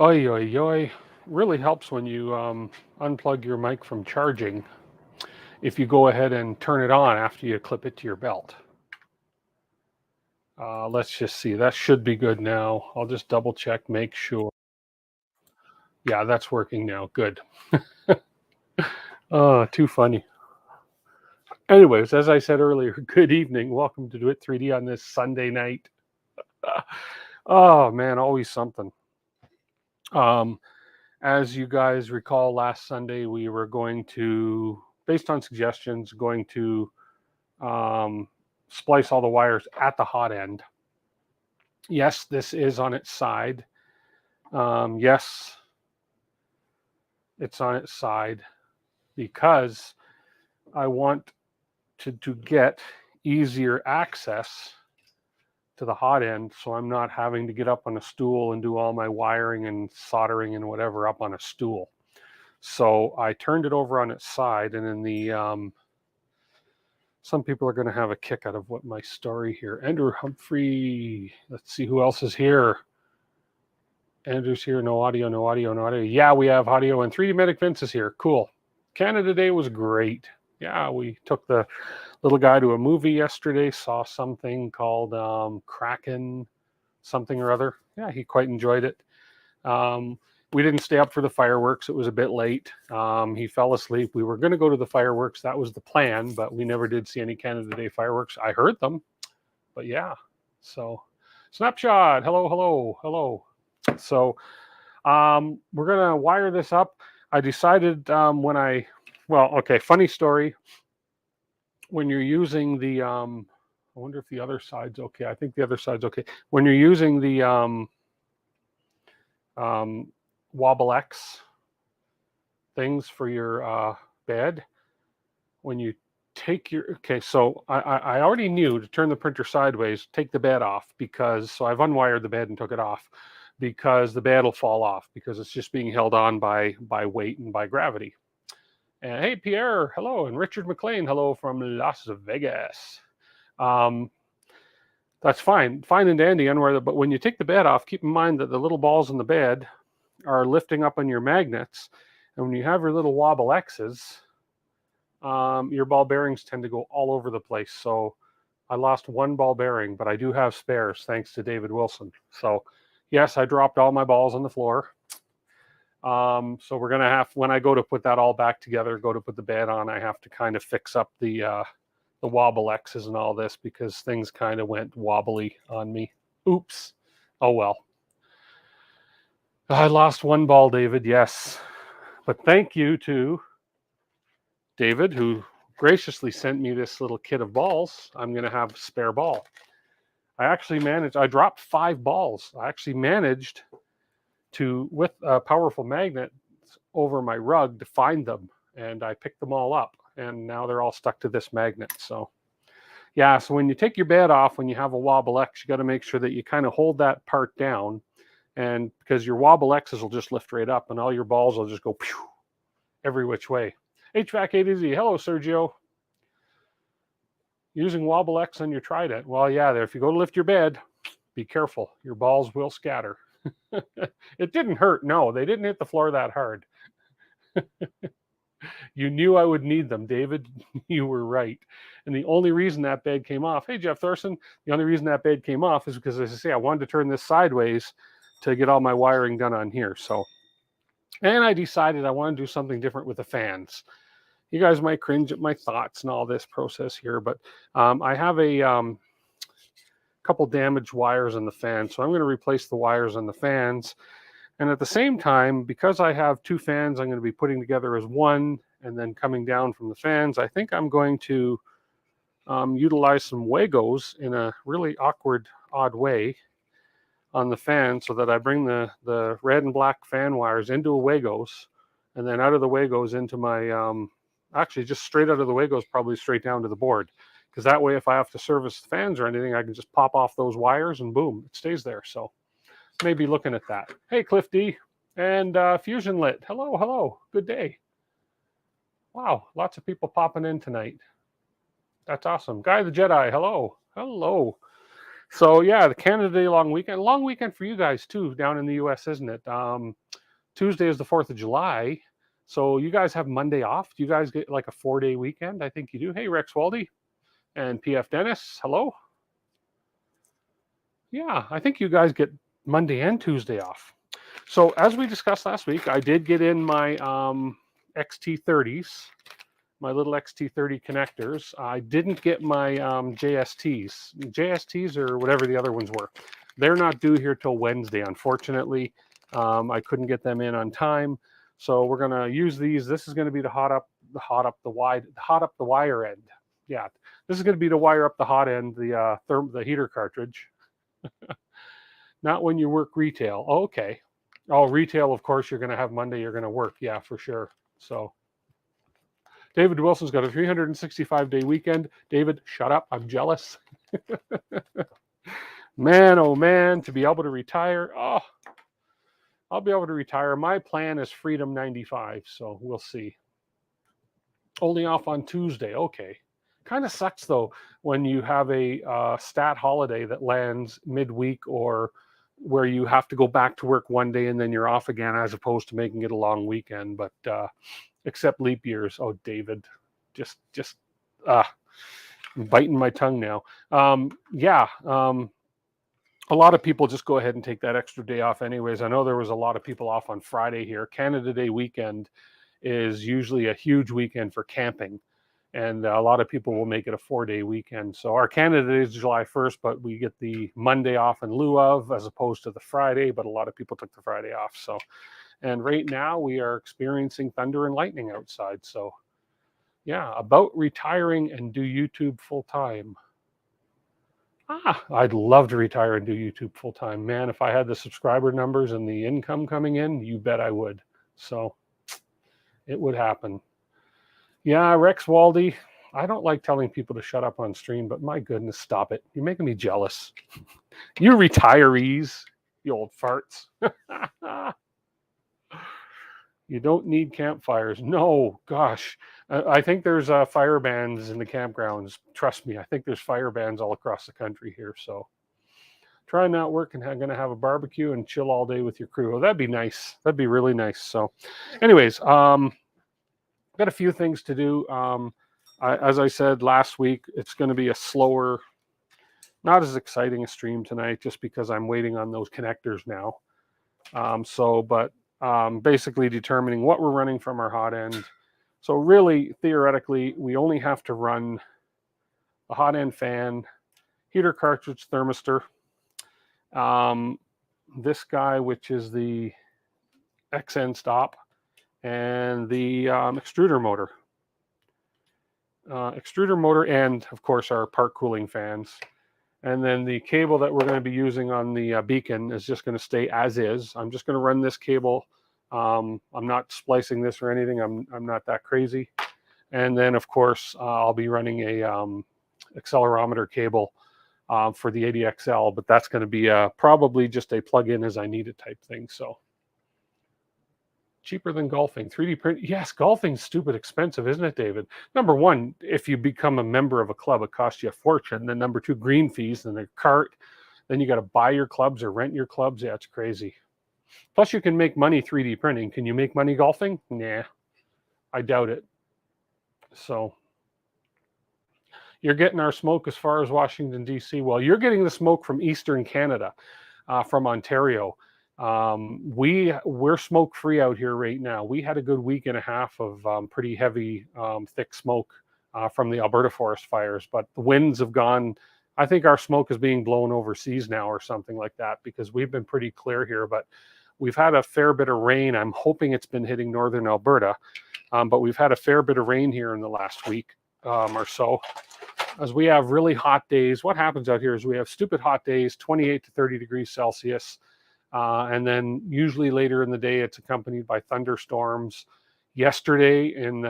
Oi, oi, oi. Really helps when you unplug your mic from charging if you go ahead and turn it on after you clip it to your belt. Let's just see. That should be good now. I'll just double check, make sure. Yeah, that's working now. Good. Too funny. Anyways, as I said earlier, good evening. Welcome to DWIT3D on this Sunday night. Oh man, always something. As you guys recall, last Sunday we were going to, based on suggestions, going to splice all the wires at the hot end. Yes, this is on its side. Yes, it's on its side because I want to get easier access to the hot end, so I'm not having to get up on a stool and do all my wiring and soldering and whatever up on a stool. So I turned it over on its side, and in the some people are going to have a kick out of what my story here. Andrew Humphrey. Let's see who else is here. Andrew's here. No audio, no audio, no audio. Yeah, we have audio, and 3D Medic Vince is here. Cool. Canada Day was great. Yeah, we took the little guy to a movie yesterday, saw something called Kraken something or other. Yeah, he quite enjoyed it. We didn't stay up for the fireworks. It was a bit late. He fell asleep. We were going to go to the fireworks. That was the plan, but we never did see any Canada Day fireworks. I heard them, but yeah. So, snapshot. Hello, hello, hello. So, we're going to wire this up. I decided funny story. When you're using the, I wonder if the other side's okay. I think the other side's okay. When you're using the Wobble X things for your bed, when you take your, so I already knew to turn the printer sideways, take the bed off, because, so I've unwired the bed and took it off, because the bed will fall off, because it's just being held on by weight and by gravity. And hey, Pierre, hello, and Richard McLean, hello from Las Vegas. That's fine and dandy, but when you take the bed off, keep in mind that the little balls in the bed are lifting up on your magnets, and when you have your little Wobble X's, your ball bearings tend to go all over the place. So I lost one ball bearing, but I do have spares thanks to David Wilson. So yes, I dropped all my balls on the floor. So we're gonna have, when I go to put that all back together, go to put the bed on, I have to kind of fix up the Wobble X's and all this, because things kind of went wobbly on me. Oops. Oh well. I lost one ball, David, yes. But thank you to David, who graciously sent me this little kit of balls. I'm going to have a spare ball. I dropped 5 balls. I actually managed to, with a powerful magnet over my rug, to find them. And I picked them all up. And now they're all stuck to this magnet. So yeah, so when you take your bed off, when you have a Wobble X, you got to make sure that you kind of hold that part down. And because your Wobble X's will just lift right up, and all your balls will just go pew, every which way. HVAC A to Z. Hello, Sergio. Using Wobble X on your Trident. Well, yeah, if you go to lift your bed, be careful. Your balls will scatter. It didn't hurt. No, they didn't hit the floor that hard. You knew I would need them, David. You were right. And the only reason that bed came off, hey, Jeff Thorson, the only reason that bed came off is because, as I say, I wanted to turn this sideways to get all my wiring done on here. So, and I decided I want to do something different with the fans. You guys might cringe at my thoughts and all this process here, but I have a couple damaged wires on the fan, so I'm going to replace the wires on the fans. And at the same time, because I have 2 fans I'm going to be putting together as one and then coming down from the fans, I think I'm going to utilize some Wagos in a really awkward, odd way on the fan, so that I bring the red and black fan wires into a Wagos, and then out of the Wagos into my, actually just straight out of the Wagos, probably straight down to the board. Because that way, if I have to service the fans or anything, I can just pop off those wires and boom, it stays there. So maybe looking at that. Hey, Cliff D and Fusion Lit. Hello, hello. Good day. Wow, lots of people popping in tonight. That's awesome. Guy the Jedi. Hello, hello. So yeah, the Canada Day long weekend for you guys too, down in the US, isn't it? Tuesday is the 4th of July. So you guys have Monday off. Do you guys get like a 4-day weekend? I think you do. Hey, Rex Waldy and PF Dennis, hello. Yeah, I think you guys get Monday and Tuesday off. So as we discussed last week, I did get in my XT30s, my little XT30 connectors. I didn't get my JSTs or whatever the other ones were. They're not due here till Wednesday, unfortunately. I couldn't get them in on time, so we're gonna use these. This is gonna be to hot up the wire end. Yeah, this is gonna be to wire up the hot end, the heater cartridge. Not when you work retail. Oh, okay. Oh, retail, of course, you're gonna have Monday. You're gonna work. Yeah, for sure. So. David Wilson's got a 365-day weekend. David, shut up. I'm jealous. Man, oh man, to be able to retire. Oh, I'll be able to retire. My plan is Freedom 95, so we'll see. Only off on Tuesday. Okay. Kind of sucks, though, when you have a stat holiday that lands midweek or where you have to go back to work one day and then you're off again, as opposed to making it a long weekend. But except leap years. Oh, David, just I'm biting my tongue now. A lot of people just go ahead and take that extra day off anyways. I know there was a lot of people off on Friday here. Canada Day weekend is usually a huge weekend for camping, and a lot of people will make it a 4-day weekend. So our Canada Day is July 1st, but we get the Monday off in lieu of, as opposed to the Friday, but a lot of people took the Friday off. So. And right now we are experiencing thunder and lightning outside. So yeah, about retiring and do YouTube full time. I'd love to retire and do YouTube full time. Man, if I had the subscriber numbers and the income coming in, you bet I would. So it would happen. Yeah, Rex Waldy, I don't like telling people to shut up on stream, but my goodness, stop it. You're making me jealous. You retirees, you old farts. You don't need campfires. No, gosh. I think there's fire bans in the campgrounds. Trust me, I think there's fire bans all across the country here. So try not work and going to have a barbecue and chill all day with your crew. Oh, that'd be nice. That'd be really nice. So anyways, got a few things to do. As I said last week, it's going to be a slower, not as exciting a stream tonight, just because I'm waiting on those connectors now. Basically determining what we're running from our hot end. So really, theoretically, we only have to run a hot end fan, heater cartridge thermistor, this guy, which is the XN stop, and the extruder motor. And, of course, our part cooling fans. And then the cable that we're going to be using on the beacon is just going to stay as is. I'm just going to run this cable. I'm not splicing this or anything. I'm not that crazy. And then, of course, I'll be running a accelerometer cable for the 80XL, but that's going to be probably just a plug-in as I need it type thing. So cheaper than golfing. 3D print. Yes, golfing's stupid expensive, isn't it, David? Number one, if you become a member of a club, it costs you a fortune. Then number two, green fees, then the cart. Then you got to buy your clubs or rent your clubs. Yeah, it's crazy. Plus, you can make money 3D printing. Can you make money golfing? Nah, I doubt it. So you're getting our smoke as far as Washington, D.C. Well, you're getting the smoke from Eastern Canada, from Ontario. We're smoke free out here right now. We had a good week and a half of pretty heavy, thick smoke from the Alberta forest fires, but the winds have gone. I think our smoke is being blown overseas now or something like that, because we've been pretty clear here, but we've had a fair bit of rain. I'm hoping it's been hitting northern Alberta, but we've had a fair bit of rain here in the last week or so. As we have really hot days, what happens out here is we have stupid hot days, 28 to 30 degrees Celsius. And then usually later in the day, it's accompanied by thunderstorms. Yesterday in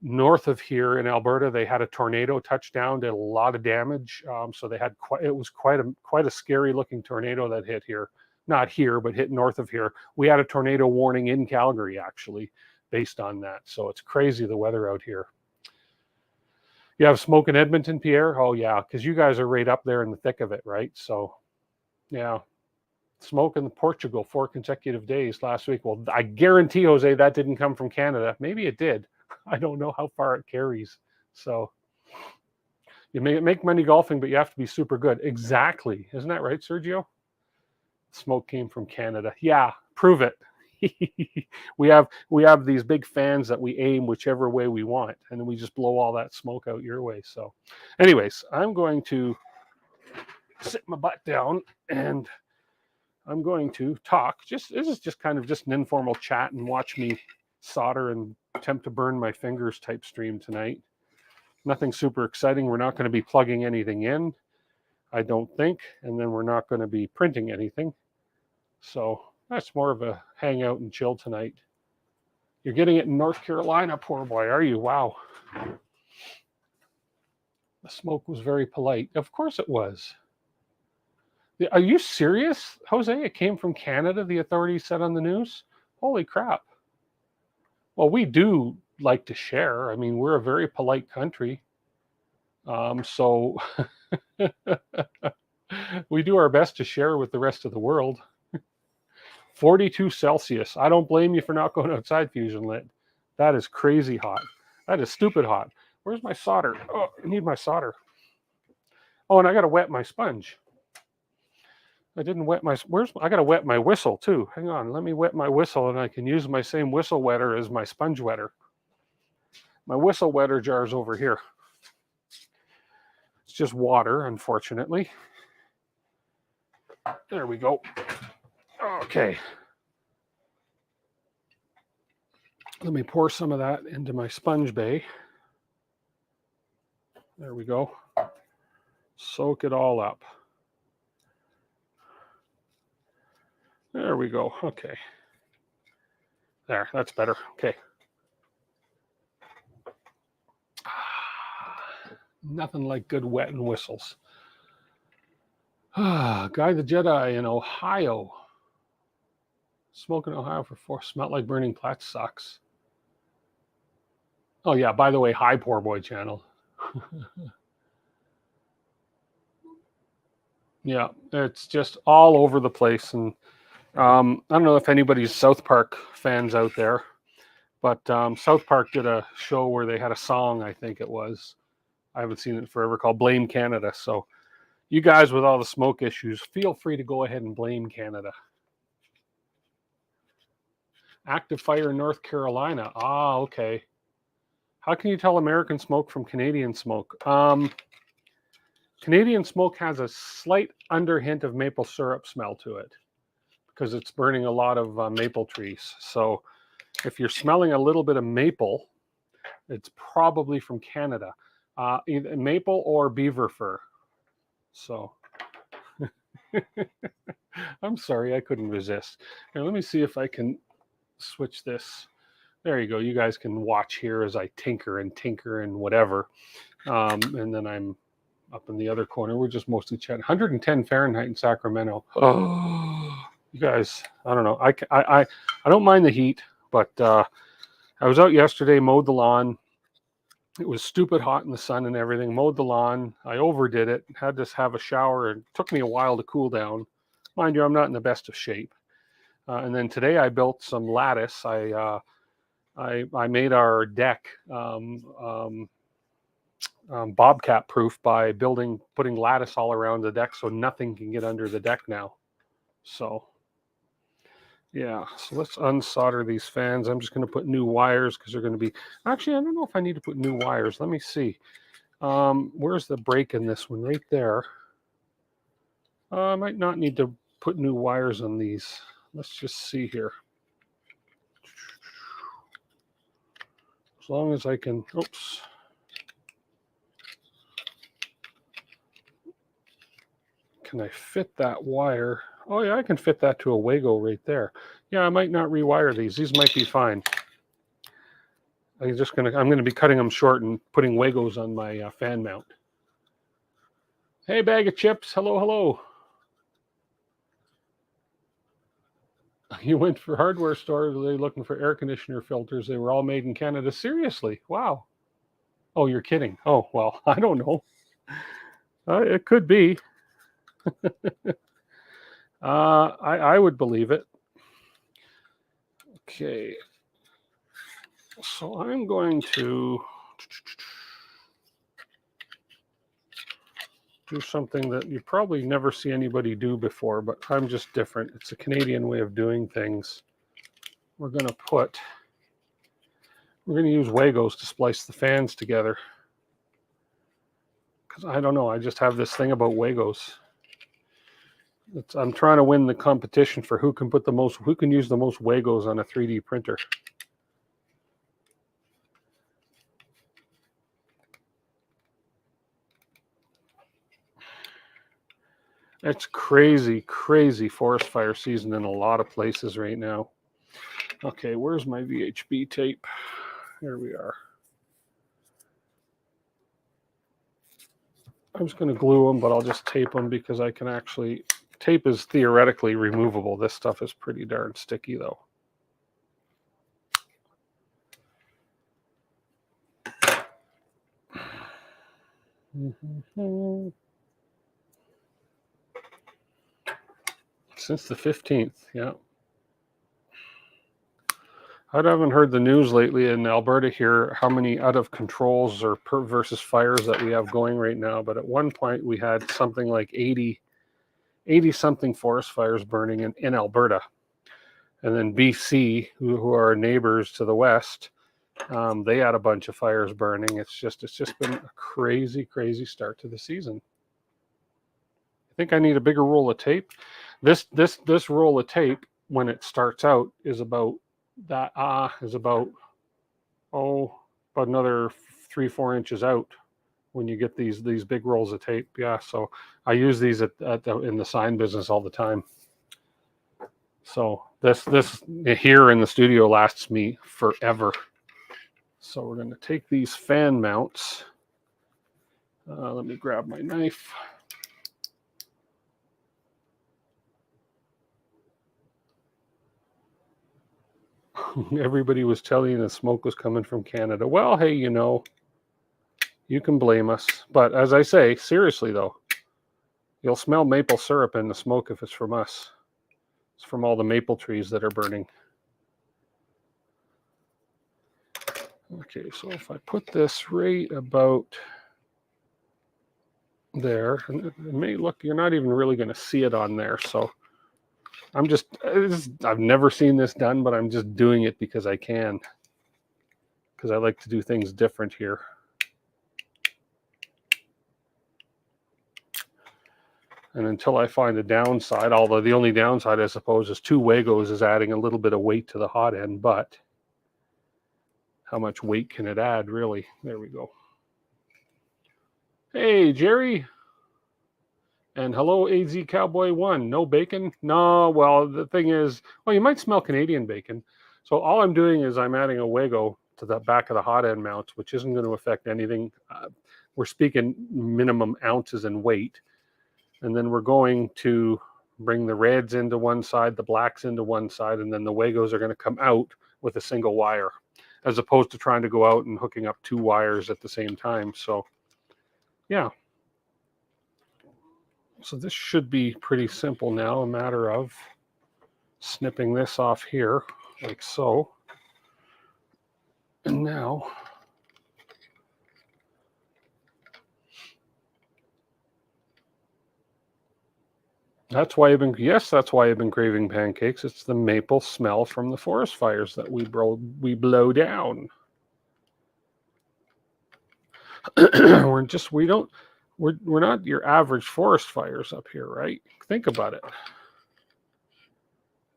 north of here in Alberta, they had a tornado touchdown, did a lot of damage. So they had it was quite a scary looking tornado that hit here. Not here, but hit north of here. We had a tornado warning in Calgary, actually, based on that. So it's crazy, the weather out here. You have smoke in Edmonton, Pierre? Oh, yeah, because you guys are right up there in the thick of it, right? So, yeah. Smoke in Portugal 4 consecutive days last week. Well, I guarantee, Jose, that didn't come from Canada. Maybe it did. I don't know how far it carries. So, you may make money golfing, but you have to be super good. Exactly. Isn't that right, Sergio? Smoke came from Canada. Yeah, prove it. we have these big fans that we aim whichever way we want, and then we just blow all that smoke out your way. So, anyways, I'm going to sit my butt down and I'm going to talk. This is just kind of just an informal chat and watch me solder and attempt to burn my fingers type stream tonight. Nothing super exciting. We're not going to be plugging anything in, I don't think, and then we're not going to be printing anything. So that's more of a hangout and chill tonight. You're getting it in North Carolina, poor boy, are you? Wow. The smoke was very polite. Of course it was. Are you serious, Jose? It came from Canada, the authorities said on the news? Holy crap. Well, we do like to share. I mean, we're a very polite country. So we do our best to share with the rest of the world. 42 Celsius. I don't blame you for not going outside, Fusion Lit. That is crazy hot. That is stupid hot. Where's my solder? Oh, I need my solder. Oh, and I got to wet my sponge. I didn't wet my, I got to wet my whistle too. Hang on, let me wet my whistle and I can use my same whistle wetter as my sponge wetter. My whistle wetter jar is over here. It's just water, unfortunately. There we go. Okay. Let me pour some of that into my sponge bay. There we go. Soak it all up. There we go. Okay. There, that's better. Okay. Nothing like good wetting whistles. Guy the Jedi in Ohio. Smoke in Ohio for 4. Smelled like burning plat sucks. Oh, yeah. By the way, hi, poor boy channel. Yeah, it's just all over the place. And I don't know if anybody's South Park fans out there, but South Park did a show where they had a song, I think it was. I haven't seen it in forever, called Blame Canada. So you guys with all the smoke issues, feel free to go ahead and blame Canada. Active fire in North Carolina. Ah, okay. How can you tell American smoke from Canadian smoke? Canadian smoke has a slight underhint of maple syrup smell to it because it's burning a lot of maple trees. So if you're smelling a little bit of maple, it's probably from Canada. Either maple or beaver fur. So I'm sorry, I couldn't resist. Now, let me see if I can switch this. There you go. You guys can watch here as I tinker and whatever. And then I'm up in the other corner. We're just mostly chatting. 110 Fahrenheit in Sacramento. Oh, you guys, I don't know. I don't mind the heat, but I was out yesterday, mowed the lawn. It was stupid hot in the sun and everything. Mowed the lawn. I overdid it. Had to have a shower. It took me a while to cool down. Mind you, I'm not in the best of shape. And then today I built some lattice. I made our deck bobcat proof by putting lattice all around the deck so nothing can get under the deck now. So yeah, so let's unsolder these fans. I'm just going to put new wires because they're going to be, actually, I don't know if I need to put new wires. Let me see. Where's the break in this one? Right there. I might not need to put new wires on these. Let's just see here. As long as I can, oops. Can I fit that wire? Oh yeah, I can fit that to a Wago right there. Yeah, I might not rewire these. These might be fine. I'm going to be cutting them short and putting Wagos on my fan mount. Hey, bag of chips. Hello, hello. You went for hardware store. They looking for air conditioner filters. They were all made in Canada. Seriously? Wow. Oh, you're kidding. Oh, well, I don't know. It could be. I would believe it. Okay. So I'm going to do something that you probably never see anybody do before, but I'm just different. It's a Canadian way of doing things. We're going to use Wagos to splice the fans together. Because I don't know, I just have this thing about Wagos. I'm trying to win the competition for who can use the most Wagos on a 3D printer. It's crazy, crazy forest fire season in a lot of places right now. Okay, where's my VHB tape? Here we are. I'm just going to glue them, but I'll just tape them because I can actually... Tape is theoretically removable. This stuff is pretty darn sticky, though. Since the 15th, yeah. I haven't heard the news lately in Alberta here, how many out of controls or versus fires that we have going right now. But at one point we had something like 80 something forest fires burning in Alberta. And then BC, who are neighbors to the west, they had a bunch of fires burning. It's just been a crazy, crazy start to the season. I think I need a bigger roll of tape. This roll of tape, when it starts out, is about about another 3-4 inches out when you get these big rolls of tape. Yeah, so I use these in the sign business all the time. So this here in the studio lasts me forever. So we're going to take these fan mounts. Let me grab my knife. Everybody was telling you the smoke was coming from Canada. Well, hey, you know, you can blame us. But as I say, seriously though, you'll smell maple syrup in the smoke if it's from us. It's from all the maple trees that are burning. Okay, so if I put this right about there, and it may look, you're not even really going to see it on there. So I've never seen this done, but I'm just doing it because I can. Because I like to do things different here. And until I find a downside, although the only downside, I suppose, is 2 Wagos is adding a little bit of weight to the hot end, but how much weight can it add, really? There we go. Hey, Jerry. And hello, AZ Cowboy 1. No bacon? No, well, the thing is, well, you might smell Canadian bacon. So all I'm doing is I'm adding a Wago to the back of the hot end mounts, which isn't going to affect anything. We're speaking minimum ounces in weight. And then we're going to bring the reds into one side, the blacks into one side, and then the Wagos are going to come out with a single wire, as opposed to trying to go out and hooking up 2 wires at the same time. So, yeah. So this should be pretty simple now, a matter of snipping this off here, like so. And now, that's why I've been craving pancakes. It's the maple smell from the forest fires that we blow down. We're not your average forest fires up here, right? Think about it.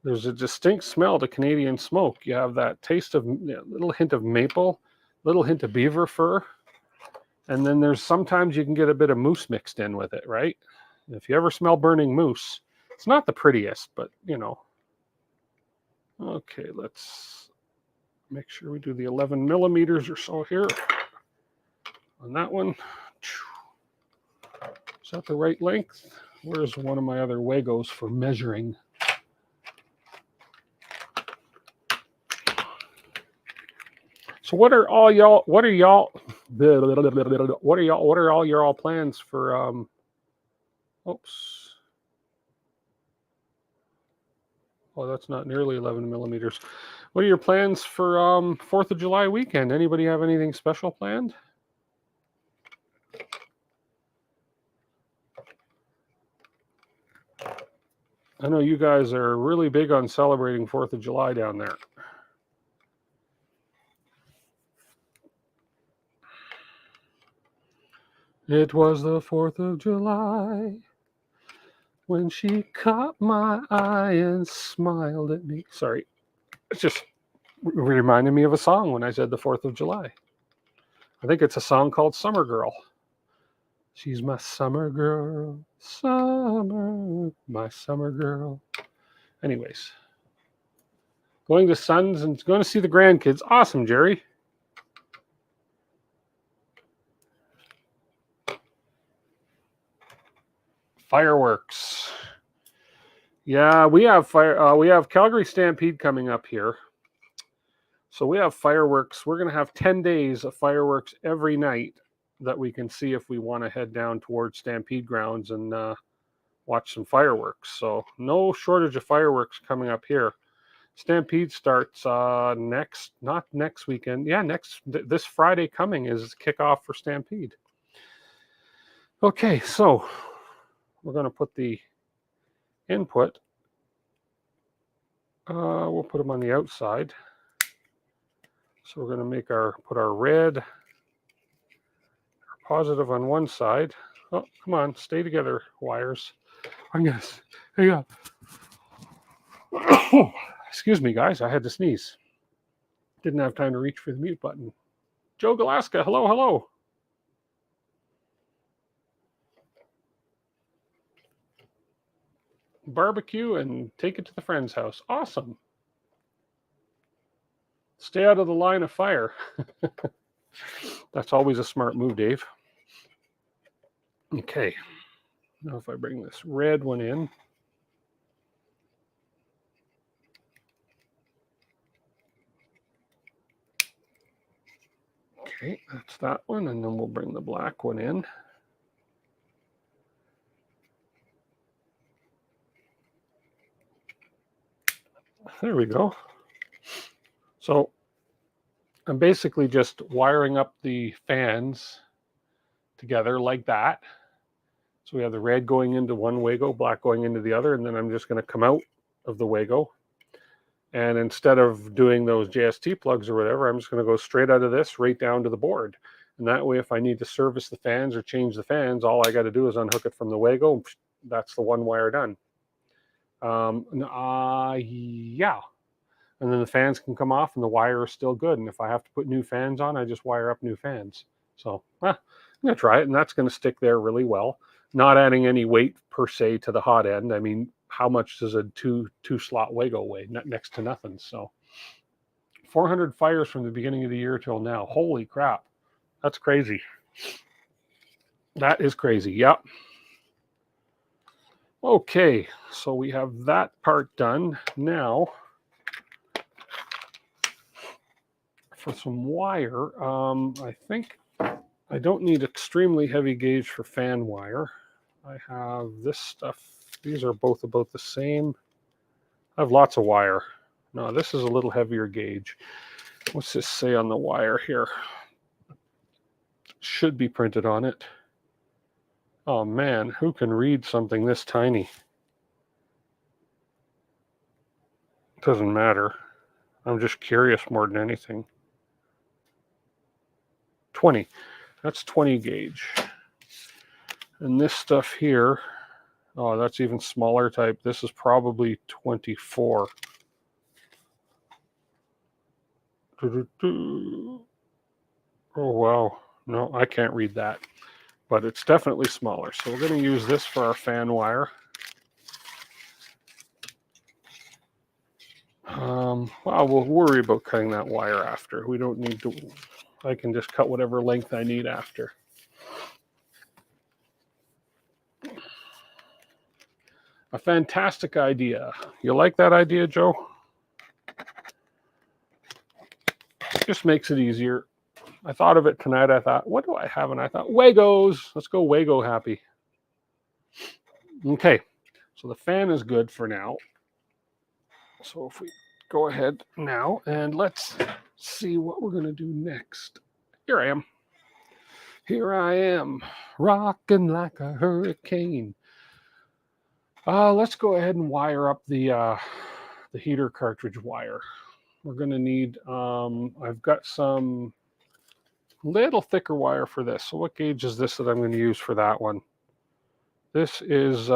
There's a distinct smell to Canadian smoke. You have that taste of little hint of maple, little hint of beaver fur, and then there's sometimes you can get a bit of moose mixed in with it, right? If you ever smell burning moose, it's not the prettiest, but you know. Okay, let's make sure we do the 11 millimeters or so here on that one. Is that the right length? Where's one of my other Wagos for measuring? So what are y'all What are all your plans for oops. Oh, that's not nearly 11 millimeters. What are your plans for 4th of July weekend? Anybody have anything special planned? I know you guys are really big on celebrating 4th of July down there. It was the 4th of July when she caught my eye and smiled at me. Sorry, it's just reminded me of a song when I said the 4th of July. I think it's a song called Summer Girl. She's my summer girl, my summer girl. Anyways, going to Sons and going to see the grandkids. Awesome, Jerry. Fireworks. Yeah, we have we have Calgary Stampede coming up here. So we have fireworks. We're going to have 10 days of fireworks every night that we can see if we want to head down towards Stampede grounds and watch some fireworks. So no shortage of fireworks coming up here. Stampede starts not next weekend. Yeah, this Friday coming is kickoff for Stampede. Okay, so we're going to put the input. We'll put them on the outside. So we're going to put our red, our positive on one side. Oh, come on, stay together, wires. I'm gonna hang on. Excuse me, guys. I had to sneeze. Didn't have time to reach for the mute button. Joe Galaska, hello, hello. Barbecue and take it to the friend's house. Awesome. Stay out of the line of fire. That's always a smart move, Dave. Okay. Now if I bring this red one in. Okay, that's that one. And then we'll bring the black one in. There we go. So I'm basically just wiring up the fans together like that. So we have the red going into one Wago, black going into the other, and then I'm just going to come out of the Wago. And instead of doing those JST plugs or whatever, I'm just going to go straight out of this right down to the board. And that way, if I need to service the fans or change the fans, all I got to do is unhook it from the Wago. That's the one wire done. Yeah. And then the fans can come off and the wire is still good. And if I have to put new fans on, I just wire up new fans. So I'm going to try it, and that's going to stick there really well. Not adding any weight per se to the hot end. I mean, how much does a two slot Wago weigh? Next to nothing. So 400 fires from the beginning of the year till now. Holy crap. That's crazy. That is crazy. Yep. Okay, so we have that part done. Now, for some wire, I think I don't need extremely heavy gauge for fan wire. I have this stuff. These are both about the same. I have lots of wire. No, this is a little heavier gauge. What's this say on the wire here? Should be printed on it. Oh man, who can read something this tiny? Doesn't matter. I'm just curious more than anything. 20. That's 20 gauge. And this stuff here, oh, that's even smaller type. This is probably 24. Oh, wow. No, I can't read that. But it's definitely smaller. So we're going to use this for our fan wire. Well, we'll worry about cutting that wire after. We don't need to. I can just cut whatever length I need after. A fantastic idea. You like that idea, Joe? Just makes it easier. I thought of it tonight. I thought, what do I have? And I thought, Wagos. Let's go Wago happy. Okay, so the fan is good for now. So if we go ahead now and let's see what we're going to do next. Here I am. Here I am, rocking like a hurricane. Let's go ahead and wire up the heater cartridge wire. We're going to need, I've got some little thicker wire for this. So what gauge is this that I'm going to use for that one? This is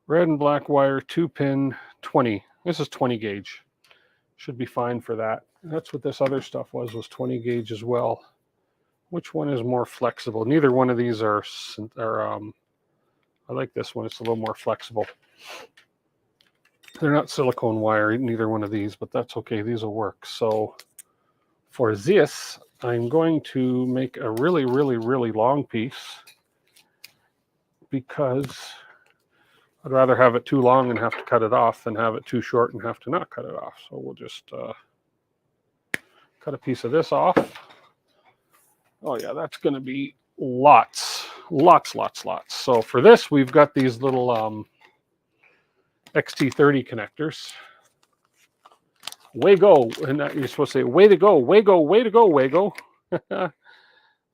red and black wire, 2-pin, 20. This is 20 gauge. Should be fine for that. That's what this other stuff was 20 gauge as well. Which one is more flexible? Neither one of these are I like this one. It's a little more flexible. They're not silicone wire, neither one of these, but that's okay. These will work. So for this, I'm going to make a really, really, really long piece because I'd rather have it too long and have to cut it off than have it too short and have to not cut it off. So we'll just cut a piece of this off. Oh yeah, that's going to be lots. So for this, we've got these little XT30 connectors. Wago, and you're supposed to say, way to go, Wago, way to go, Wago.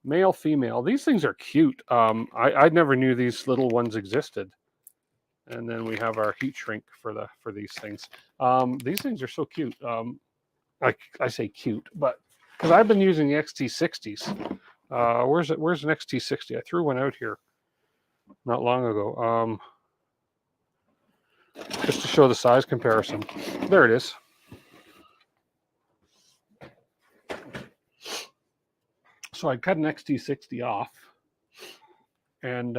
Male, female. These things are cute. I never knew these little ones existed. And then we have our heat shrink for these things. These things are so cute. I say cute, but because I've been using the XT60s. Where's an XT60? I threw one out here not long ago. Just to show the size comparison. There it is. So I cut an XT60 off, and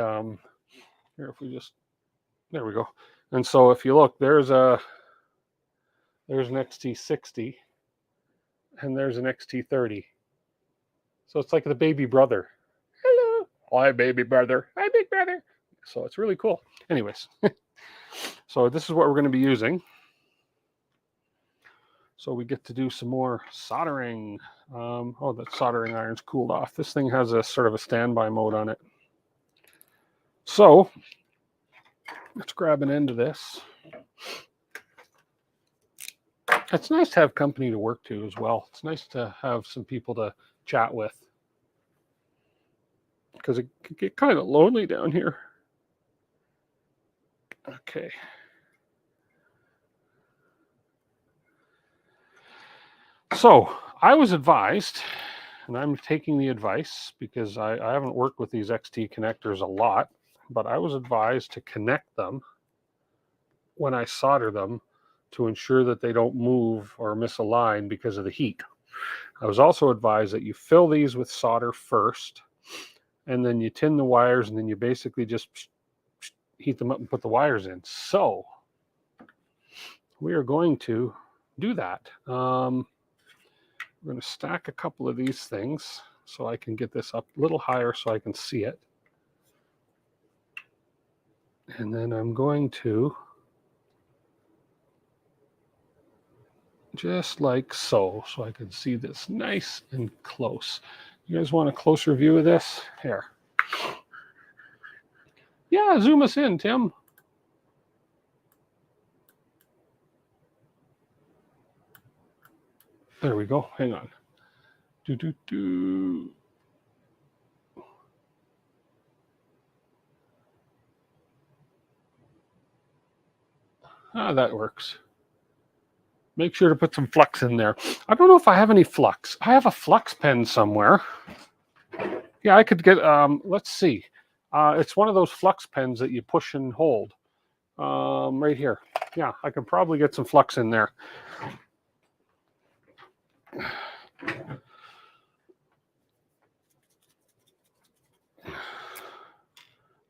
here, if we just, there we go. And so if you look, there's an XT60, and there's an XT30. So it's like the baby brother. Hello, hi baby brother, hi big brother. So it's really cool. Anyways, so this is what we're going to be using. So we get to do some more soldering. Oh, that soldering iron's cooled off. This thing has a sort of a standby mode on it. So let's grab an end of this. It's nice to have company to work to as well. It's nice to have some people to chat with, because it can get kind of lonely down here. Okay. So I was advised, and I'm taking the advice because I haven't worked with these XT connectors a lot, but I was advised to connect them when I solder them to ensure that they don't move or misalign because of the heat. I was also advised that you fill these with solder first, and then you tin the wires, and then you basically just heat them up and put the wires in. So we are going to do that. We're going to stack a couple of these things so I can get this up a little higher so I can see it. And then I'm going to, just like so I can see this nice and close. You guys want a closer view of this? Here. Yeah, zoom us in, Tim. There we go. Hang on. Ah, that works. Make sure to put some flux in there. I don't know if I have any flux. I have a flux pen somewhere. Yeah, I could get, let's see. It's one of those flux pens that you push and hold. Right here. Yeah, I could probably get some flux in there.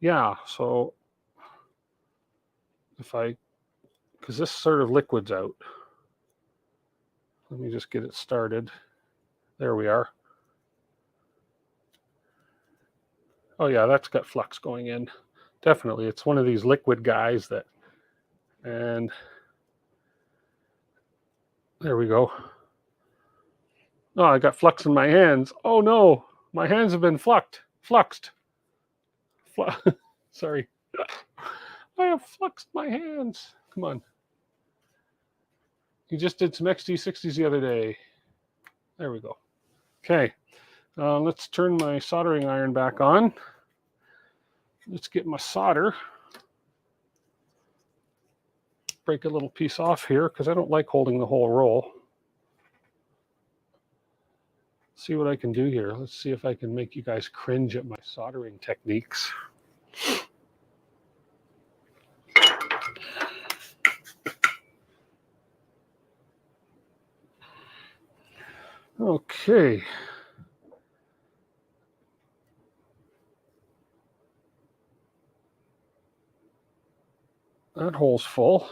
Yeah, so if because this sort of liquids out. Let me just get it started. There we are. Oh yeah, that's got flux going in. Definitely, it's one of these liquid guys that, and there we go. Oh, I got flux in my hands. Oh no, my hands have been fluxed. Sorry. I have fluxed my hands. Come on. You just did some XD60s the other day. There we go. Okay, let's turn my soldering iron back on. Let's get my solder. Break a little piece off here because I don't like holding the whole roll. See what I can do here. Let's see if I can make you guys cringe at my soldering techniques. Okay. That hole's full.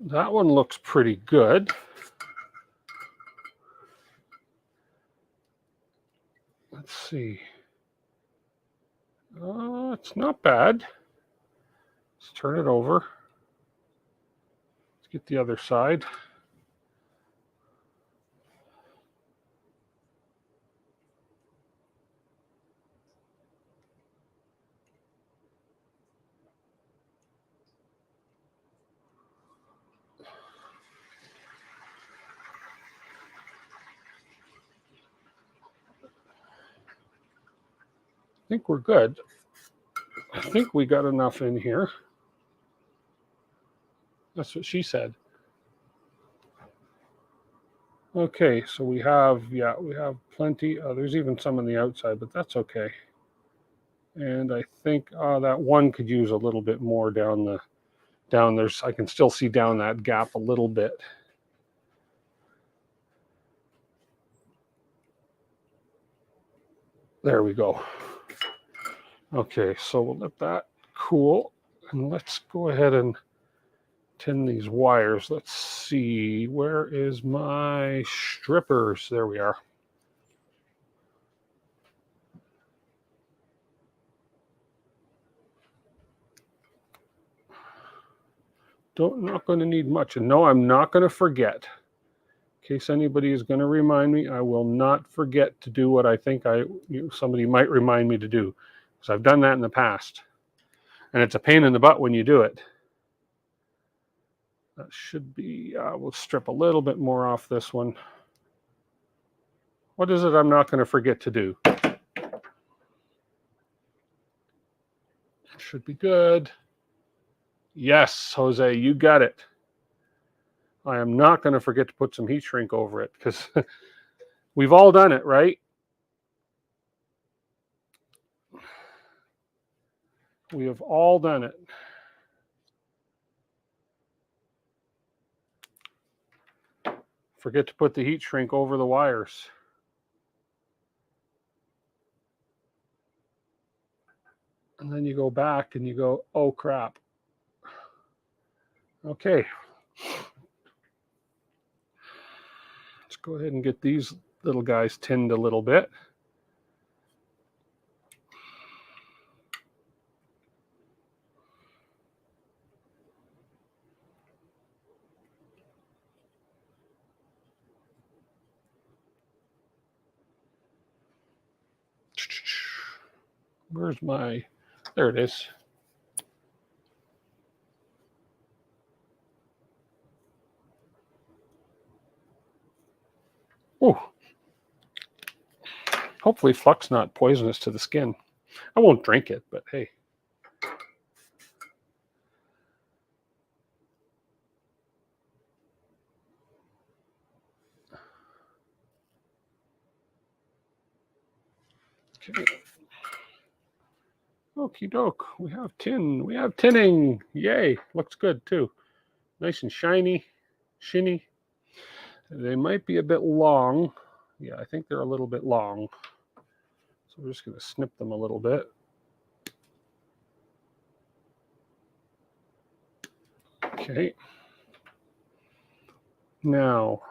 That one looks pretty good. Let's see. It's not bad. Let's turn it over. Let's get the other side. I think we're good. I think we got enough in here. That's what she said. Okay, so we have plenty. There's even some on the outside, but that's okay. And I think that one could use a little bit more down there's. I can still see down that gap a little bit. There we go. Okay, so we'll let that cool, and let's go ahead and tin these wires. Let's see, where is my strippers? There we are. Not going to need much, and no, I'm not going to forget. In case anybody is going to remind me, I will not forget to do what I think somebody might remind me to do, because I've done that in the past, and it's a pain in the butt when you do it. That should be, we'll strip a little bit more off this one. What is it I'm not going to forget to do? Should be good. Yes, Jose, you got it. I am not going to forget to put some heat shrink over it, because we've all done it, right? We have all done it. Forget to put the heat shrink over the wires. And then you go back and you go, oh crap. Okay. Let's go ahead and get these little guys tinned a little bit. Where's my, there it is. Oh, hopefully flux not poisonous to the skin. I won't drink it, but hey. Okay. Okie doke. We have tin. We have tinning. Yay. Looks good too. Nice and shiny. Shinny. They might be a bit long. Yeah, I think they're a little bit long. So we're just going to snip them a little bit. Okay. Now,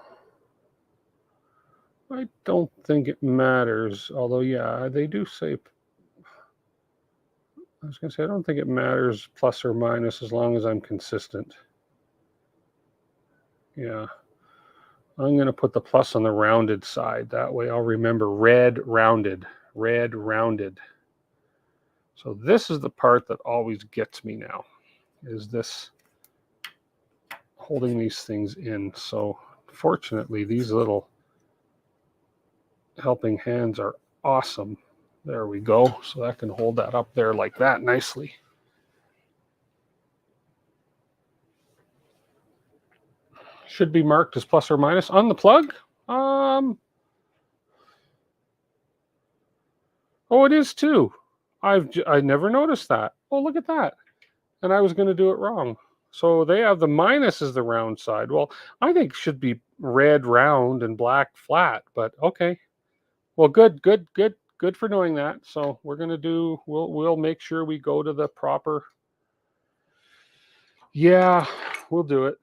I don't think it matters. Although, yeah, they do say I was going to say, I don't think it matters plus or minus as long as I'm consistent. Yeah. I'm going to put the plus on the rounded side. That way I'll remember red, rounded, red, rounded. So this is the part that always gets me now, is this holding these things in. So fortunately, these little helping hands are awesome. There we go. So that can hold that up there like that nicely. Should be marked as plus or minus on the plug. Oh, it is too. I never noticed that. Oh, look at that. And I was going to do it wrong. So they have the minus as the round side. Well, I think it should be red round and black flat, but okay. Well, good for knowing that. So we're going to do, we'll make sure we go to the proper. Yeah, we'll do it.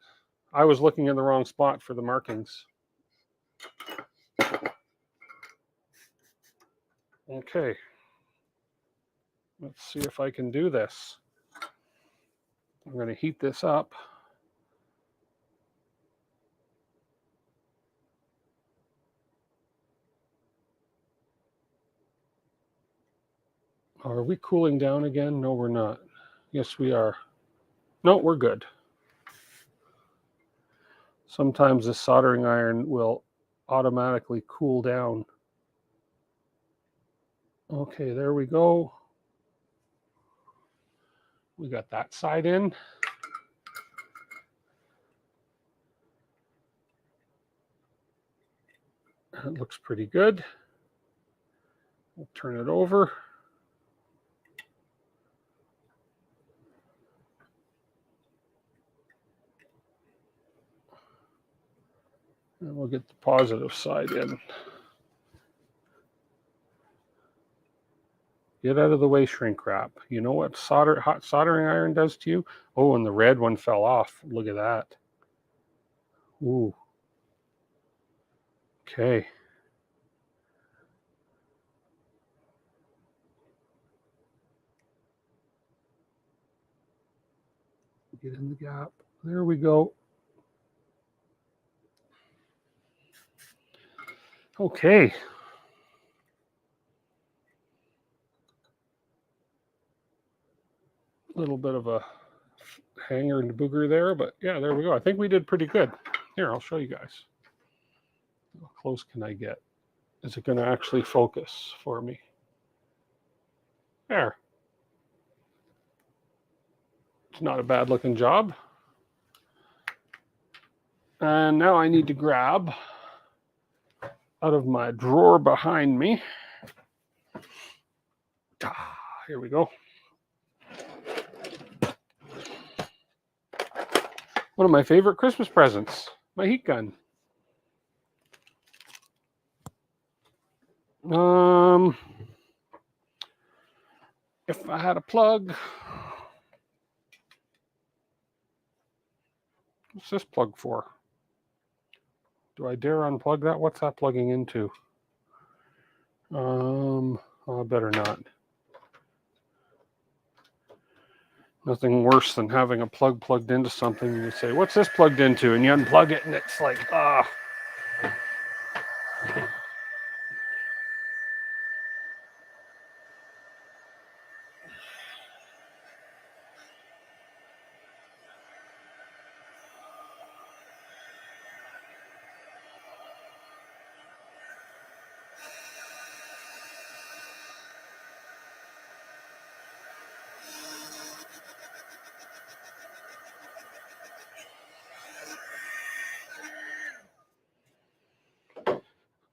I was looking in the wrong spot for the markings. Okay. Let's see if I can do this. I'm going to heat this up. Are we cooling down again? No, we're not. Yes, we are. No, we're good. Sometimes the soldering iron will automatically cool down. Okay, there we go. We got that side in. It looks pretty good. We'll turn it over. And we'll get the positive side in. Get out of the way, shrink wrap. You know what hot soldering iron does to you? Oh, and the red one fell off. Look at that. Ooh. Okay. Get in the gap. There we go. Okay. A little bit of a hanger and booger there, but yeah, there we go. I think we did pretty good. Here, I'll show you guys. How close can I get? Is it going to actually focus for me? There. It's not a bad looking job. And now I need to grab out of my drawer behind me. Here we go. One of my favorite Christmas presents, my heat gun. If I had a plug, what's this plug for? Do I dare unplug that? What's that plugging into? I better not. Nothing worse than having a plug plugged into something and you say, what's this plugged into? And you unplug it and it's like, ah.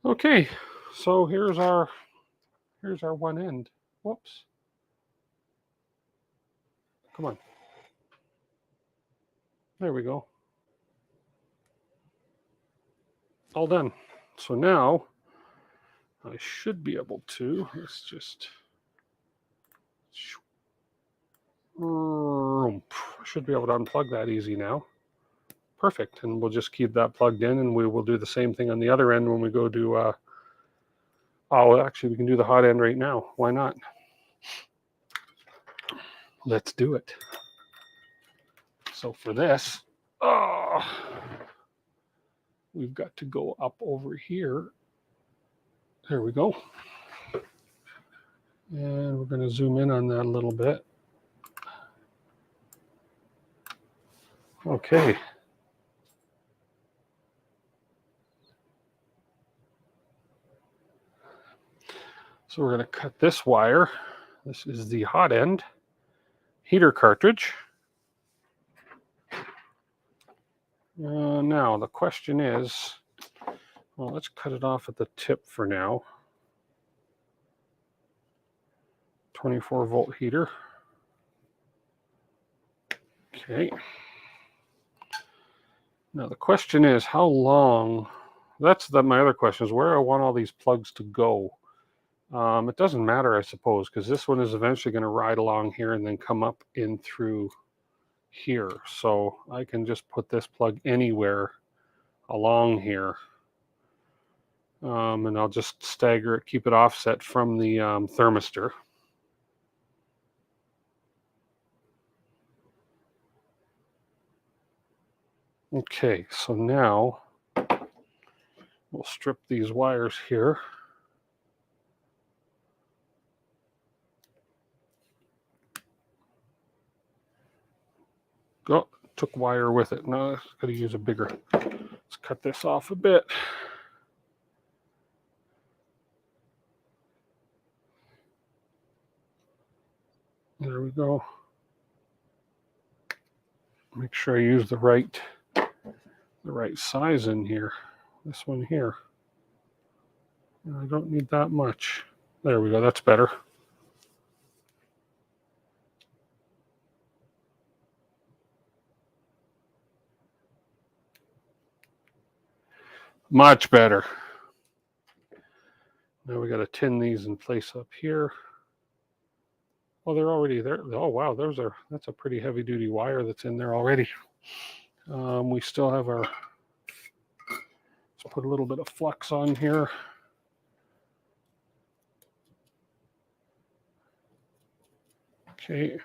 Okay, so here's our one end. Whoops. Come on. There we go. All done. So now I should be able to, let's just, I should be able to unplug that easy now. Perfect. And we'll just keep that plugged in and we will do the same thing on the other end when we go do, oh, actually we can do the hot end right now. Why not? let's do it. So for this, we've got to go up over here. There we go. And we're going to zoom in on that a little bit. Okay. So we're going to cut this wire. This is the hot end heater cartridge. Now the question is, well, let's cut it off at the tip for now. 24 volt heater. Okay. Now the question is how long, my other question is where I want all these plugs to go. It doesn't matter, I suppose, because this one is eventually going to ride along here and then come up in through here. So I can just put this plug anywhere along here. And I'll just stagger it, keep it offset from the thermistor. Okay, so now we'll strip these wires here. Oh, took wire with it. No, I've got to use a bigger. Let's cut this off a bit. There we go. Make sure I use the right size in here. This one here. I don't need that much. There we go. That's better. Much better. Now we got to tin these in place up here. Oh, they're already there. Oh, wow. That's a pretty heavy duty wire that's in there already. We still have let's put a little bit of flux on here. Okay.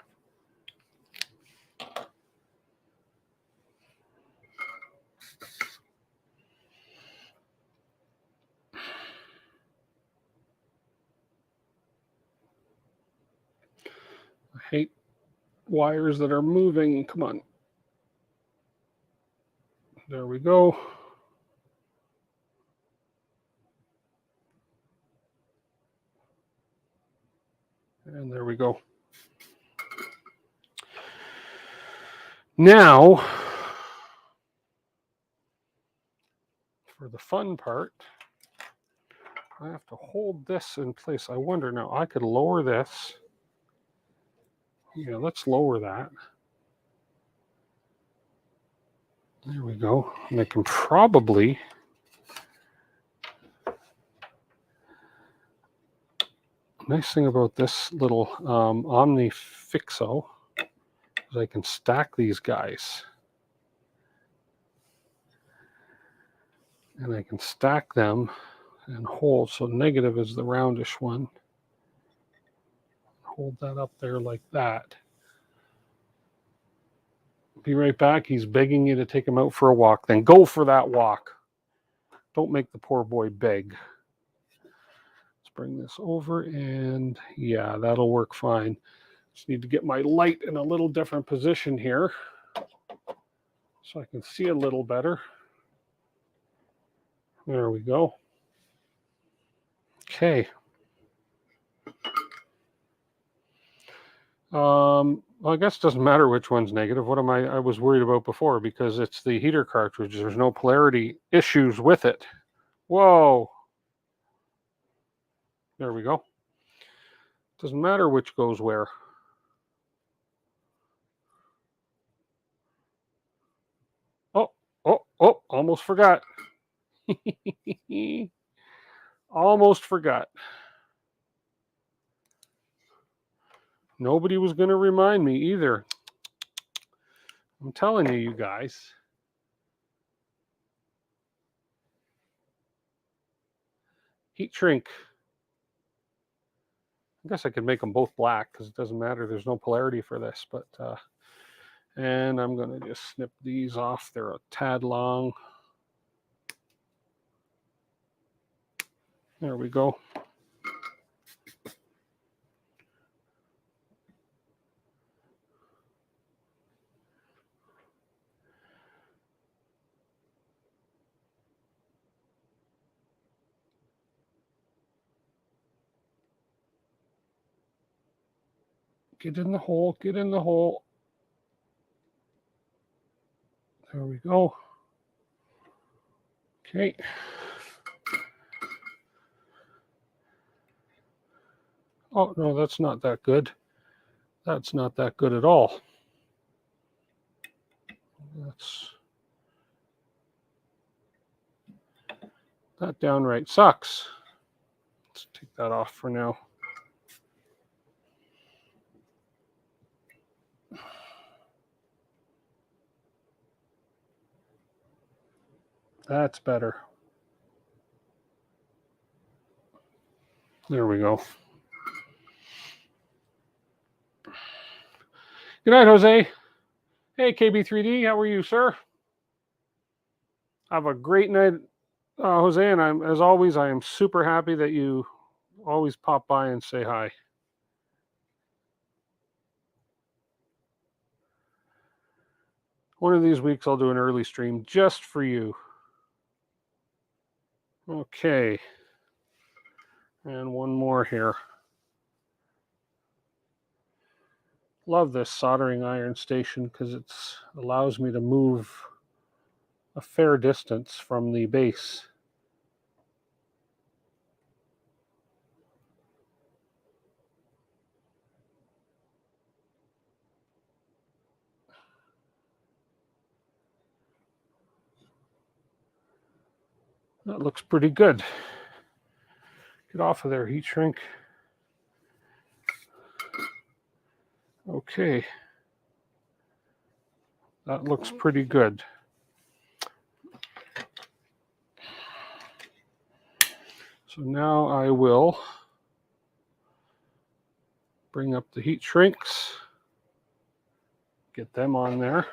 I hate wires that are moving. Come on. There we go. And there we go. Now, for the fun part, I have to hold this in place. I wonder now, I could lower this. Yeah, let's lower that. There we go. And I can probably nice thing about this little Omni Fixo is I can stack these guys. And I can stack them and hold. So negative is the roundish one. Hold that up there like that. Be right back. He's begging you to take him out for a walk. Then go for that walk. Don't make the poor boy beg. Let's bring this over and yeah, that'll work fine. Just need to get my light in a little different position here so I can see a little better. There we go. Okay. Well, I guess it doesn't matter which one's negative. What I was worried about before because it's the heater cartridge. There's no polarity issues with it. Whoa. There we go. Doesn't matter which goes where. Oh, almost forgot. Almost forgot. Nobody was going to remind me either. I'm telling you, you guys. Heat shrink. I guess I could make them both black because it doesn't matter. There's no polarity for this, but and I'm going to just snip these off. They're a tad long. There we go. Get in the hole, get in the hole. There we go. Okay. Oh, no, that's not that good. That's not that good at all. That downright sucks. Let's take that off for now. That's better. There we go. Good night, Jose. Hey, KB3D, how are you, sir? Have a great night, Jose, and as always, I am super happy that you always pop by and say hi. One of these weeks, I'll do an early stream just for you. Okay. And one more here. Love this soldering iron station because it allows me to move a fair distance from the base. That looks pretty good. Get off of there, heat shrink. Okay. That looks pretty good. So now I will bring up the heat shrinks, get them on there.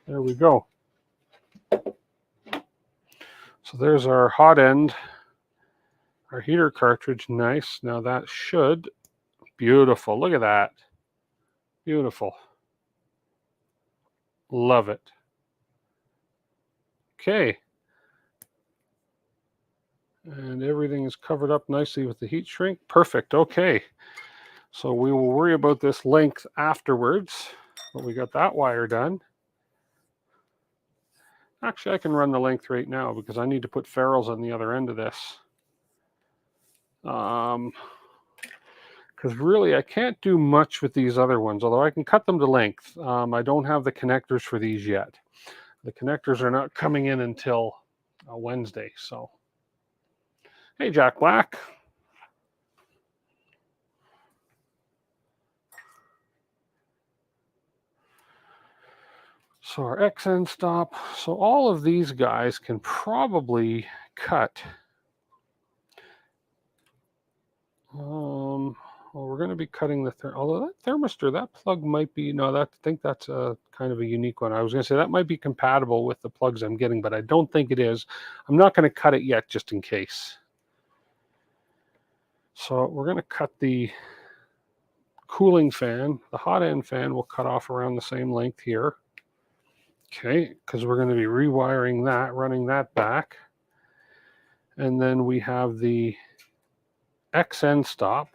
There we go. So there's our hot end, our heater cartridge. Nice. Now that should, beautiful. Look at that. Beautiful. Love it. Okay. And everything is covered up nicely with the heat shrink. Perfect. Okay. So we will worry about this length afterwards, but we got that wire done. Actually, I can run the length right now because I need to put ferrules on the other end of this. Because really, I can't do much with these other ones, although I can cut them to length. I don't have the connectors for these yet. The connectors are not coming in until Wednesday. So, hey, Jack Black. So our XN stop. So all of these guys can probably cut. Well, we're going to be cutting the although that thermistor, that plug might be, no, I think that's a kind of a unique one. I was going to say that might be compatible with the plugs I'm getting, but I don't think it is. I'm not going to cut it yet just in case. So we're going to cut the cooling fan. The hot end fan will cut off around the same length here. Okay, because we're going to be rewiring that, running that back. And then we have the XN stop.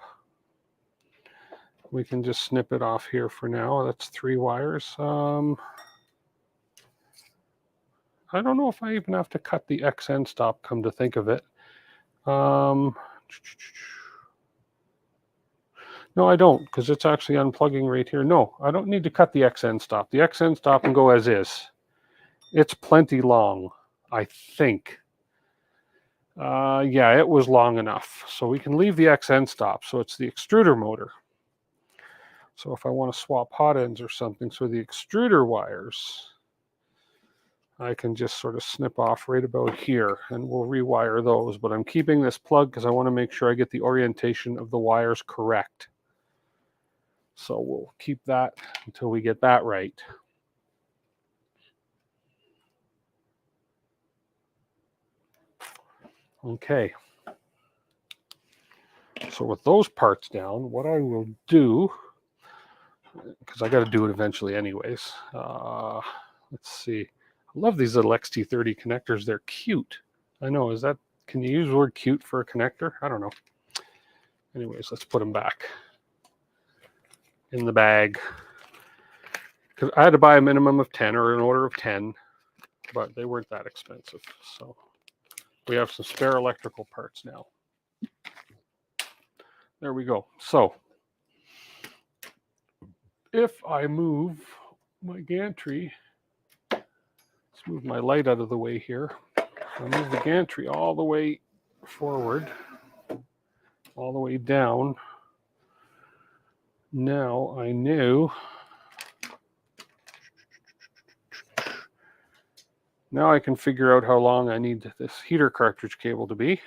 We can just snip it off here for now. That's 3 wires. I don't know if I even have to cut the XN stop, come to think of it. No, I don't, because it's actually unplugging right here. No, I don't need to cut the XN stop. The XN stop can go as is. It's plenty long, I think. Yeah, it was long enough. So we can leave the XN stop. So it's the extruder motor. So if I want to swap hot ends or something, so the extruder wires, I can just sort of snip off right about here and we'll rewire those. But I'm keeping this plug because I want to make sure I get the orientation of the wires correct. So we'll keep that until we get that right. Okay. So with those parts down, what I will do, because I got to do it eventually anyways. Let's see. I love these little XT30 connectors. They're cute. I know. Can you use the word cute for a connector? I don't know. Anyways, let's put them back in the bag. Because I had to buy a minimum of 10 or an order of 10, but they weren't that expensive. So we have some spare electrical parts now. There we go. So if I move my gantry, let's move my light out of the way here. I move the gantry all the way forward, all the way down. Now I know. Now I can figure out how long I need this heater cartridge cable to be.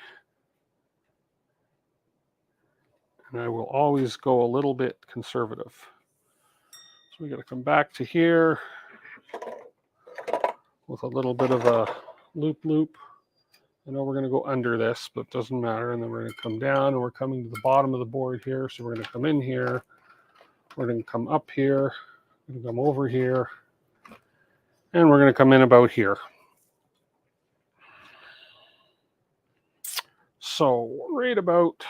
And I will always go a little bit conservative. So we got to come back to here with a little bit of a loop. I know we're going to go under this, but it doesn't matter. And then we're going to come down, and we're coming to the bottom of the board here. So we're going to come in here. We're going to come up here. We're going to come over here. And we're going to come in about here. So right about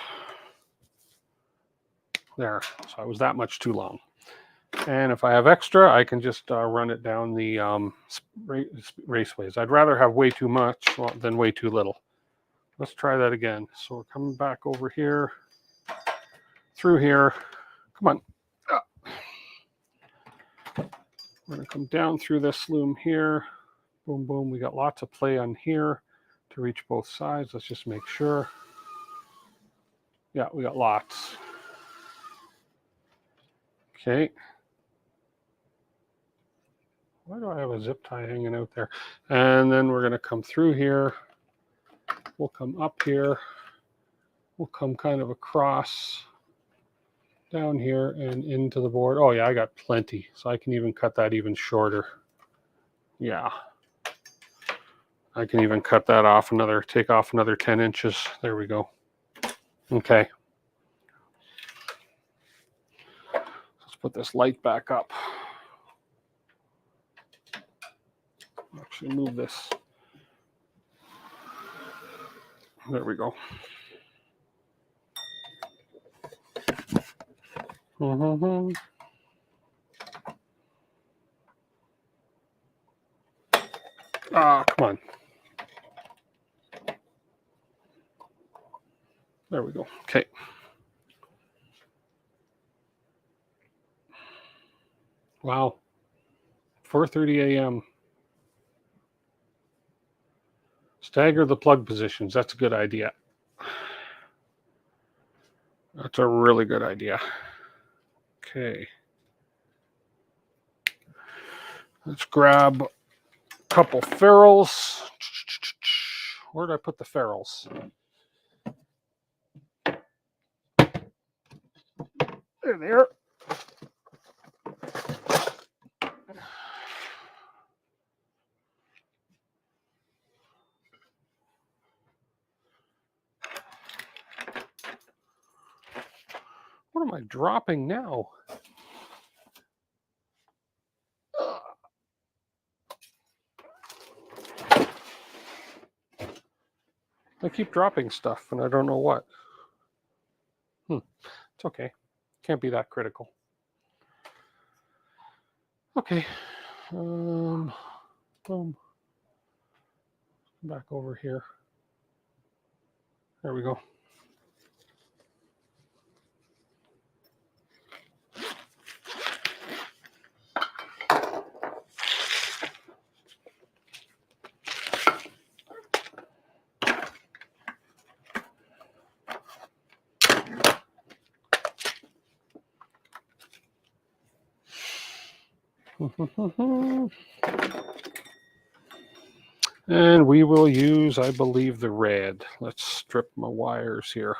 there. So I was that much too long. And if I have extra, I can just run it down the raceways. I'd rather have way too much than way too little. Let's try that again. So we're coming back over here, through here. Come on. We're going to come down through this loom here. Boom, boom. We got lots of play on here to reach both sides. Let's just make sure. Yeah, we got lots. Okay. Why do I have a zip tie hanging out there? And then we're going to come through here. We'll come up here. We'll come kind of across down here and into the board. Oh yeah, I got plenty. So I can even cut that even shorter. Yeah. I can even cut that off take off another 10 inches. There we go. Okay. Let's put this light back up. Actually move this. There we go. Ah, come on. There we go. Okay. Wow. 4:30 a.m. Stagger the plug positions. That's a good idea. That's a really good idea. Okay. Let's grab a couple ferrules. Where did I put the ferrules? There they are. What am I dropping now? I keep dropping stuff and I don't know what. It's okay. Can't be that critical. Okay. Boom. Back over here. There we go. And we will use, I believe, the red. Let's strip my wires here.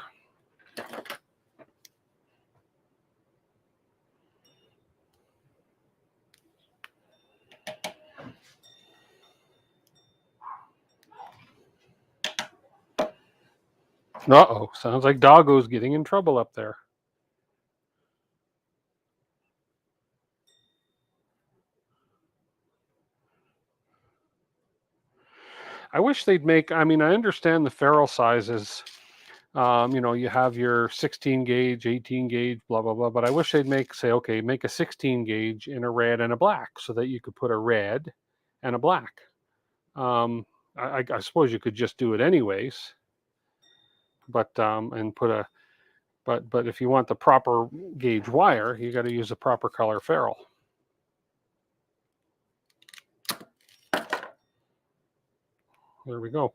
Uh-oh, sounds like Doggo's getting in trouble up there. I wish they'd make, I mean, I understand the ferrule sizes. You know, you have your 16 gauge, 18 gauge, blah, blah, blah. But I wish they'd say, okay, make a 16 gauge in a red and a black so that you could put a red and a black. I suppose you could just do it anyways. But, and put a, but if you want the proper gauge wire, you got to use the proper color ferrule. There we go.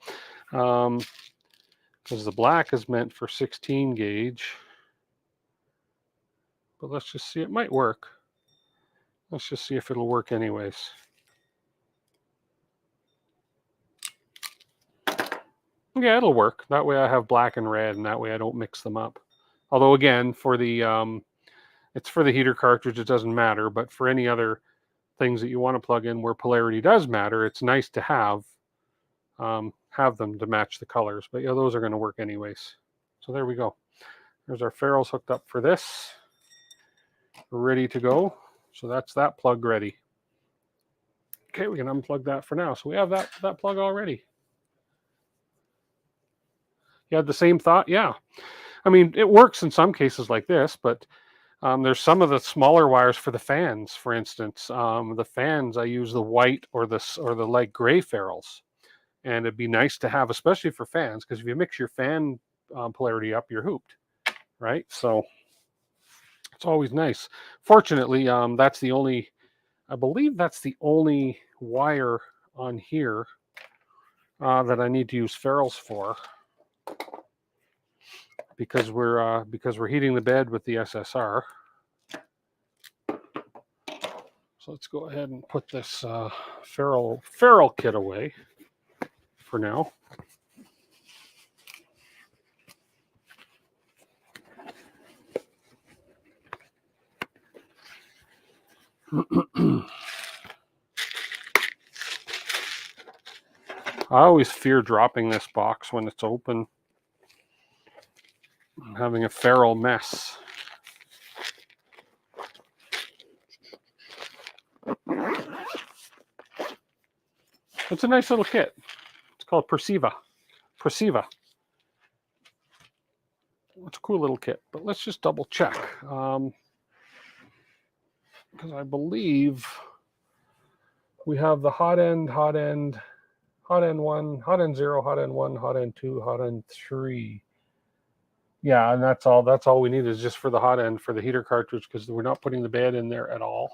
Because the black is meant for 16 gauge. But let's just see, it might work. Let's just see if it'll work anyways. Yeah, it'll work. That way I have black and red, and that way I don't mix them up. Although again, for the it's for the heater cartridge, it doesn't matter. But for any other things that you want to plug in where polarity does matter, it's nice to have them to match the colors. But yeah, those are going to work anyways. So there we go. There's our ferrules hooked up for this. We're ready to go. So that's that plug ready. Okay, we can unplug that for now. So we have that plug already. You had the same thought? Yeah. I mean, it works in some cases like this, but there's some of the smaller wires for the fans, for instance. The fans, I use the white or the light gray ferrules. And it'd be nice to have, especially for fans, because if you mix your fan polarity up, you're hooped, right? So it's always nice. Fortunately, that's the only, I believe that's the only wire on here that I need to use ferrules for, because we're heating the bed with the SSR. So let's go ahead and put this ferrule kit away for now. I always fear dropping this box when it's open. I'm having a ferrule mess. It's a nice little kit. It's called Perceiva. It's a cool little kit, but let's just double check. Because I believe we have the hot end 1, hot end 0, hot end 1, hot end 2, hot end 3. Yeah, and that's all we need is just for the hot end for the heater cartridge, because we're not putting the bed in there at all.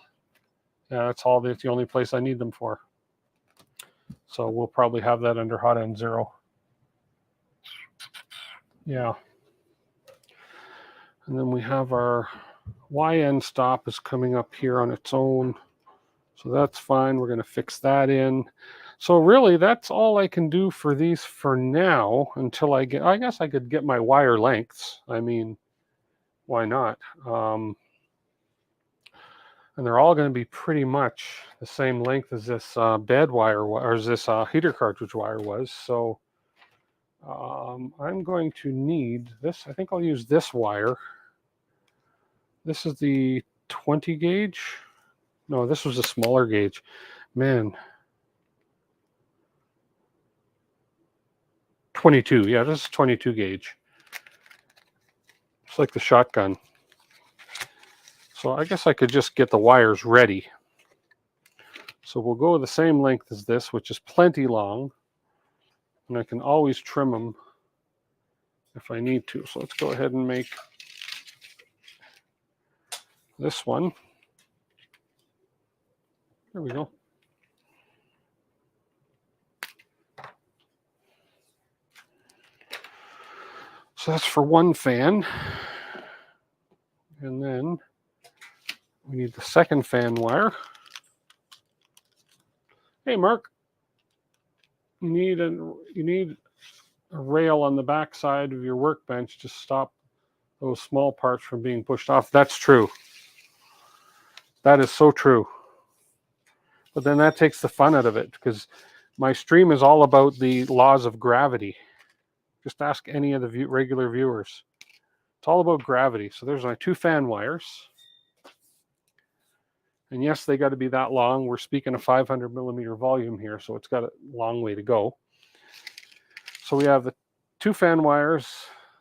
Yeah, that's the only place I need them for. So we'll probably have that under hot end 0. Yeah. And then we have our Y end stop is coming up here on its own. So that's fine. We're going to fix that in. So really, that's all I can do for these for now until I guess I could get my wire lengths. I mean, why not? And they're all going to be pretty much the same length as this bed wire, or as this heater cartridge wire was. So I'm going to need this. I think I'll use this wire. This is the 20 gauge. No, this was a smaller gauge. Man. 22. Yeah, this is 22 gauge. It's like the shotgun. So I guess I could just get the wires ready. So we'll go with the same length as this, which is plenty long. And I can always trim them if I need to. So let's go ahead and make this one. There we go. So that's for one fan. And then we need the second fan wire. Hey, Mark, you need a rail on the back side of your workbench to stop those small parts from being pushed off. That's true. That is so true. But then that takes the fun out of it, because my stream is all about the laws of gravity. Just ask any of the regular viewers. It's all about gravity. So there's my 2 fan wires. And yes, they got to be that long. We're speaking a 500 millimeter volume here, so it's got a long way to go. So we have the 2 fan wires,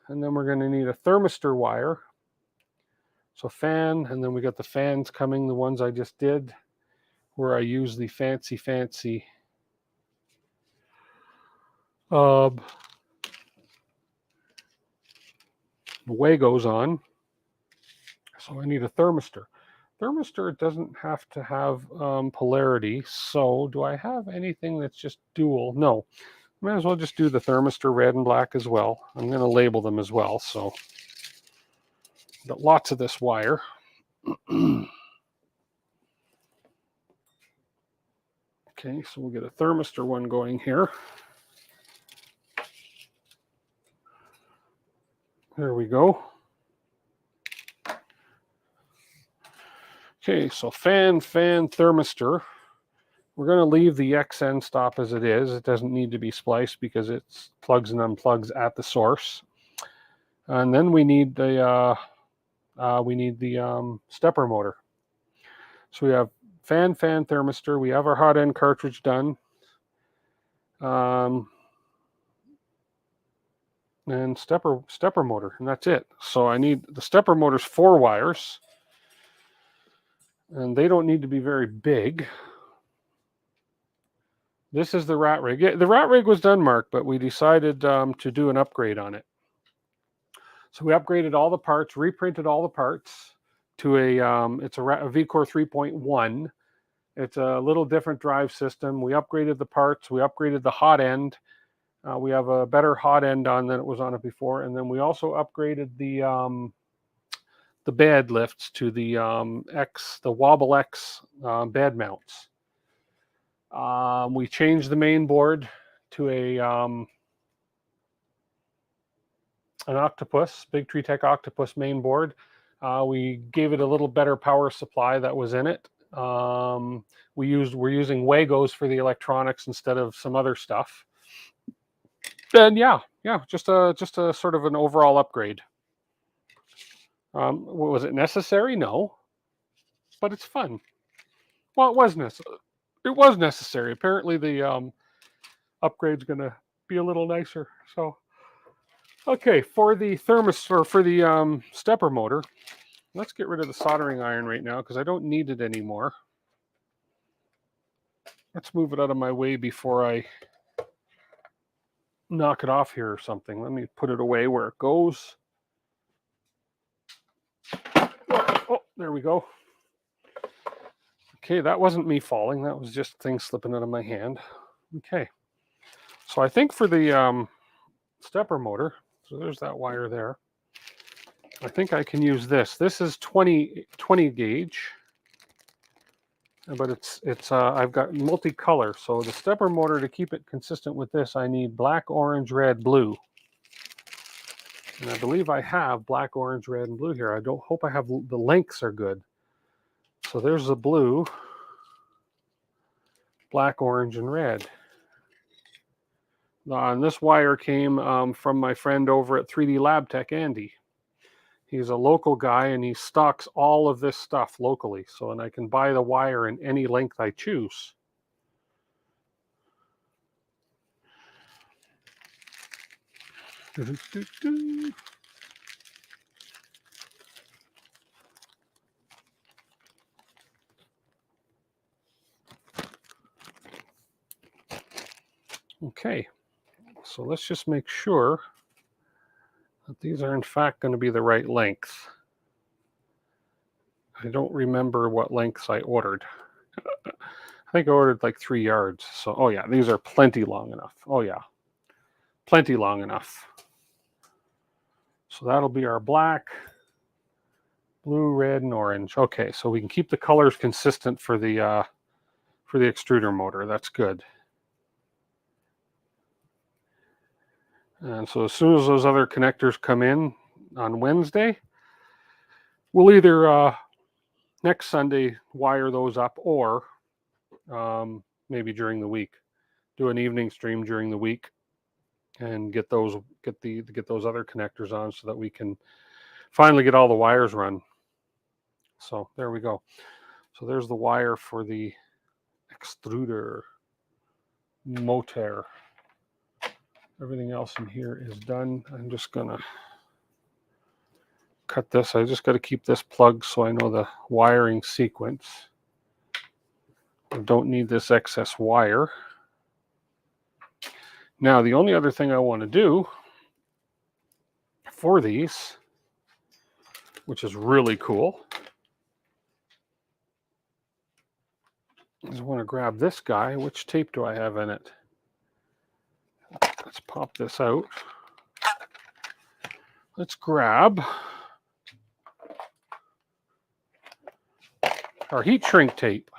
and then we're going to need a thermistor wire. So fan, and then we got the fans coming, the ones I just did, where I use the fancy Wagos on. So I need a thermistor. Thermistor doesn't have to have polarity. So do I have anything that's just dual? No. Might as well just do the thermistor red and black as well. I'm going to label them as well. So got lots of this wire. Okay, so we'll get a thermistor one going here. There we go. Okay, so fan, thermistor. We're going to leave the XN stop as it is. It doesn't need to be spliced because it plugs and unplugs at the source. And then we need the stepper motor. So we have fan, thermistor. We have our hot end cartridge done. And stepper motor, and that's it. So I need the stepper motor's 4 wires. And they don't need to be very big. This is the RatRig. Yeah, the RatRig was done, Mark, but we decided to do an upgrade on it. So we upgraded all the parts, reprinted all the parts to it's a VCore 3.1. It's a little different drive system. We upgraded the parts. We upgraded the hot end. We have a better hot end on than it was on it before. And then we also upgraded the bed lifts to the Wobble X bed mounts. We changed the main board to an Octopus, Big Tree Tech Octopus main board. We gave it a little better power supply that was in it. We're using Wagos for the electronics instead of some other stuff. And yeah, just a sort of an overall upgrade. Was it necessary? No, but it's fun. Well, it was necessary. It was necessary. Apparently, the upgrade's going to be a little nicer. So, okay, for the thermistor, for the stepper motor, let's get rid of the soldering iron right now because I don't need it anymore. Let's move it out of my way before I knock it off here or something. Let me put it away where it goes. Oh, there we go. Okay, that wasn't me falling. That was just things slipping out of my hand. Okay. So I think for the stepper motor, so there's that wire there. I think I can use this. This is 20 gauge, but it's I've got multicolor. So the stepper motor, to keep it consistent with this, I need black, orange, red, blue. And I believe I have black, orange, red, and blue here. I don't hope I have the lengths are good. So there's the blue, black, orange, and red. And this wire came from my friend over at 3D Lab Tech, Andy. He's a local guy and he stocks all of this stuff locally. So, and I can buy the wire in any length I choose. Okay, so let's just make sure that these are in fact going to be the right length. I don't remember what lengths I ordered. I think I ordered like 3 yards. So, oh yeah, these are plenty long enough. Oh yeah, plenty long enough. So that'll be our black, blue, red, and orange. Okay, so we can keep the colors consistent for the for the extruder motor. That's good. And so as soon as those other connectors come in on Wednesday, we'll either next Sunday wire those up, or maybe during the week, do an evening stream during the week and get those other connectors on so that we can finally get all the wires run. So there we go. So there's the wire for the extruder motor. Everything else in here is done. I'm just gonna cut this. I just got to keep this plugged so I know the wiring sequence. I don't need this excess wire. Now, the only other thing I want to do for these, which is really cool, is I want to grab this guy. Which tape do I have in it? Let's pop this out. Let's grab our heat shrink tape.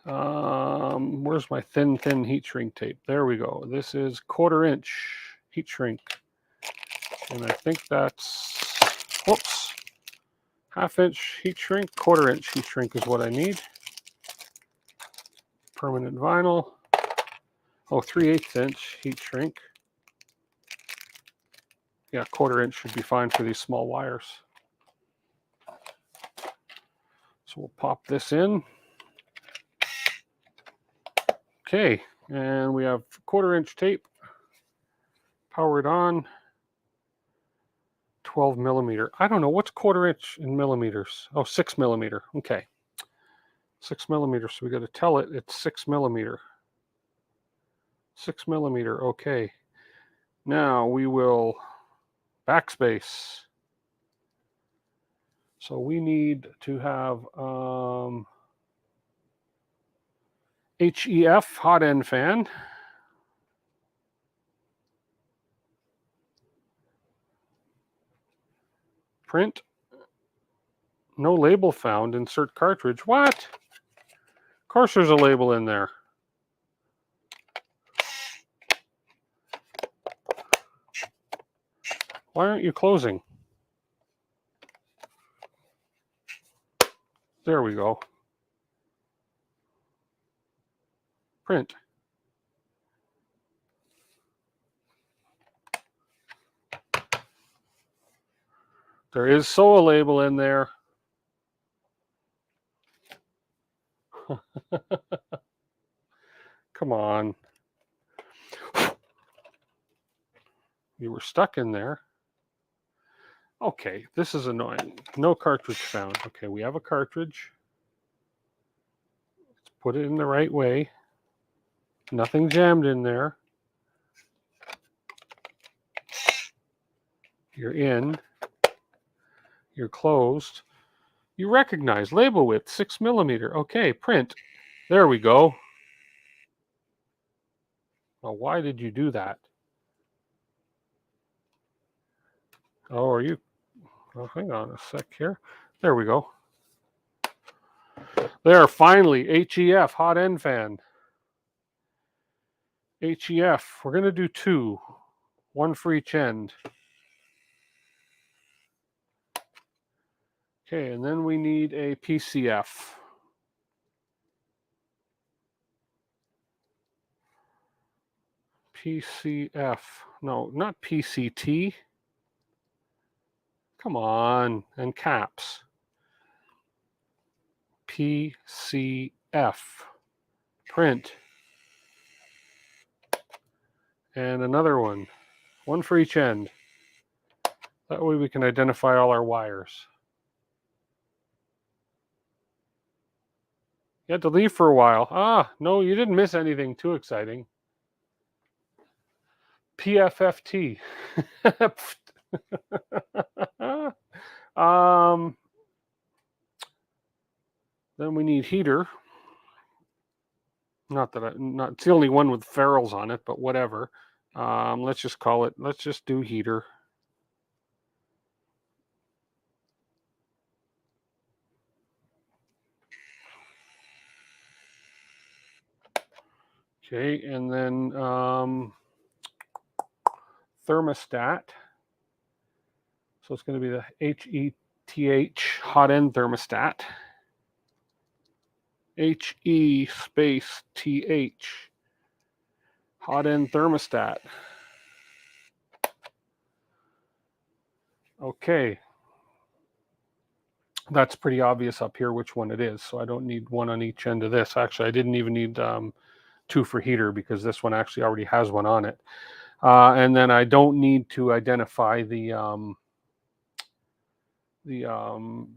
Where's my thin heat shrink tape? There we go. This is 1/4 inch heat shrink. And I think that's, whoops, 1/2 inch heat shrink, 1/4 inch heat shrink is what I need. Permanent vinyl. Oh, 3/8 inch heat shrink. Yeah, 1/4 inch should be fine for these small wires. So we'll pop this in. Okay, and we have 1/4 inch tape. Power it on. 12 millimeter. I don't know, what's 1/4 inch in millimeters? Oh, 6 millimeter. Okay. 6 millimeter. So we got to tell it it's 6 millimeter. 6 millimeter. Okay. Now we will backspace. So we need to have HEF, hot end fan. Print. No label found. Insert cartridge. What? Of course there's a label in there. Why aren't you closing? There we go. Print. There is so a label in there. Come on. You were stuck in there. Okay, this is annoying. No cartridge found. Okay, we have a cartridge. Let's put it in the right way. Nothing jammed in there. You're in. You're closed. You recognize label width 6 millimeter. Okay, print. There we go. Well, why did you do that? Oh, are you? Oh, hang on a sec here. There we go. There, finally, HEF, hot end fan. HEF, we're going to do 2. 1 for each end. Okay, and then we need a PCF. PCF. No, not PCT. Come on. And caps. PCF. Print. And another one. 1 for each end. That way we can identify all our wires. You had to leave for a while. Ah, no, you didn't miss anything too exciting. PFFT. Then we need heater. Not that it's the only one with ferrules on it, but whatever. Let's just call it, let's just do heater. Okay, and then thermostat. So it's going to be the HETH, hot end thermostat. HE space TH, hot end thermostat. Okay. That's pretty obvious up here which one it is. So I don't need one on each end of this. Actually, I didn't even need two for heater because this one actually already has one on it. And then I don't need to identify the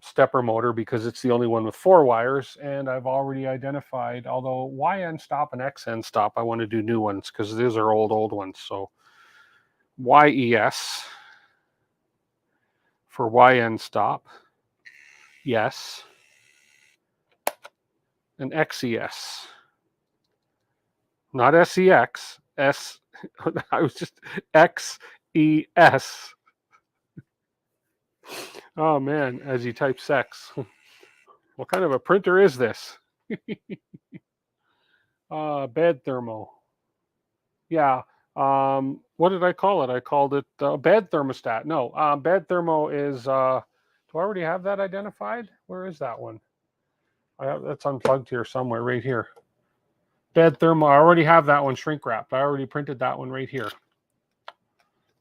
stepper motor because it's the only one with 4 wires, and I've already identified, although YN stop and XN stop, I want to do new ones because these are old ones. So YES for YN stop, yes, and XES, not SEX, S, I was just XES. Oh man, as he types sex. What kind of a printer is this? Bed thermo. Yeah. What did I call it? I called it bed thermostat. No, bed thermo is, do I already have that identified? Where is that one? That's unplugged here somewhere, right here. Bed thermo, I already have that one shrink wrapped. I already printed that one right here.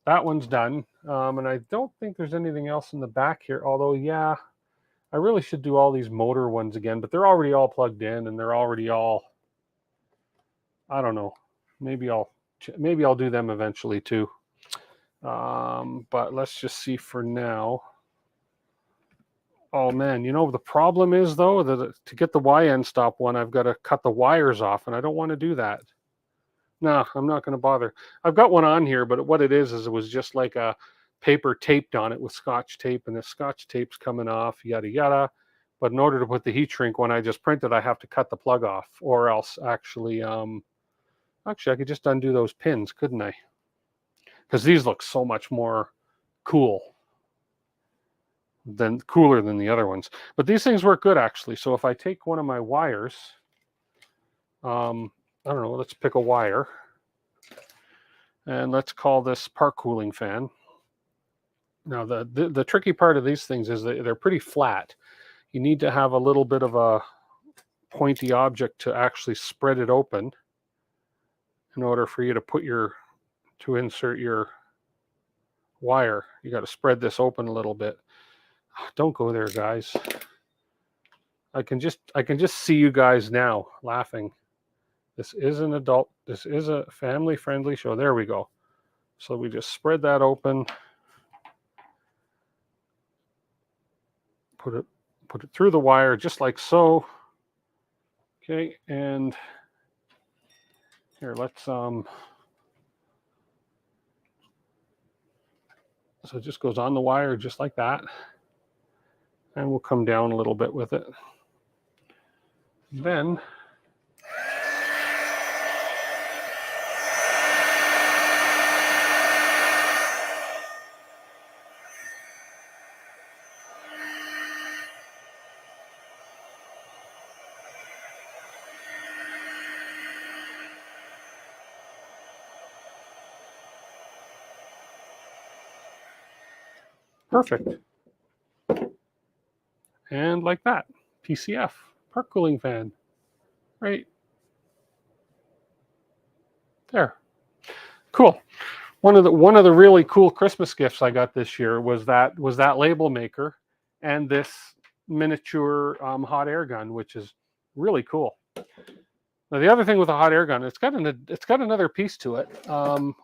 That one's done. And I don't think there's anything else in the back here, although, yeah, I really should do all these motor ones again, but they're already all plugged in and they're already all, I don't know, maybe I'll do them eventually too. But let's just see for now. Oh man, you know, the problem is though that to get the YN stop one, I've got to cut the wires off, and I don't want to do that. No, I'm not going to bother. I've got one on here, but what it is it was just like a paper taped on it with Scotch tape, and the Scotch tape's coming off, yada yada. But in order to put the heat shrink one I just printed, I have to cut the plug off, or else actually I could just undo those pins, couldn't I? Because these look so much more cooler than the other ones. But these things work good actually. So if I take one of my wires, I don't know, let's pick a wire, and let's call this park cooling fan. Now the tricky part of these things is that they're pretty flat. You need to have a little bit of a pointy object to actually spread it open in order for you to insert your wire. You got to spread this open a little bit. Don't go there, guys. I can just see you guys now laughing. This is a family-friendly show. There we go. So we just spread that open, put it through the wire just like so. Okay, and here let's so it just goes on the wire just like that, and we'll come down a little bit with it. Then perfect. And like that, PCF, park cooling fan, right there. Cool. One of the really cool Christmas gifts I got this year was that label maker and this miniature hot air gun, which is really cool. Now the other thing with a hot air gun, it's got another piece to it.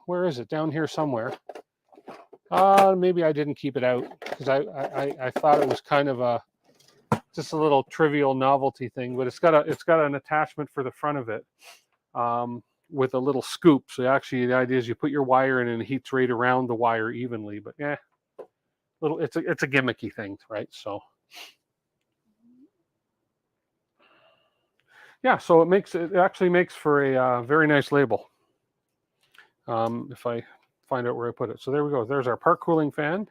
Where is it? Down here somewhere. Maybe I didn't keep it out because I thought it was kind of just a little trivial novelty thing, but it's got an attachment for the front of it. With a little scoop. So actually the idea is you put your wire in and it heats right around the wire evenly, but yeah, it's a gimmicky thing, right? So yeah, so it actually makes for a very nice label. If I find out where I put it. So there we go. There's our park cooling fan.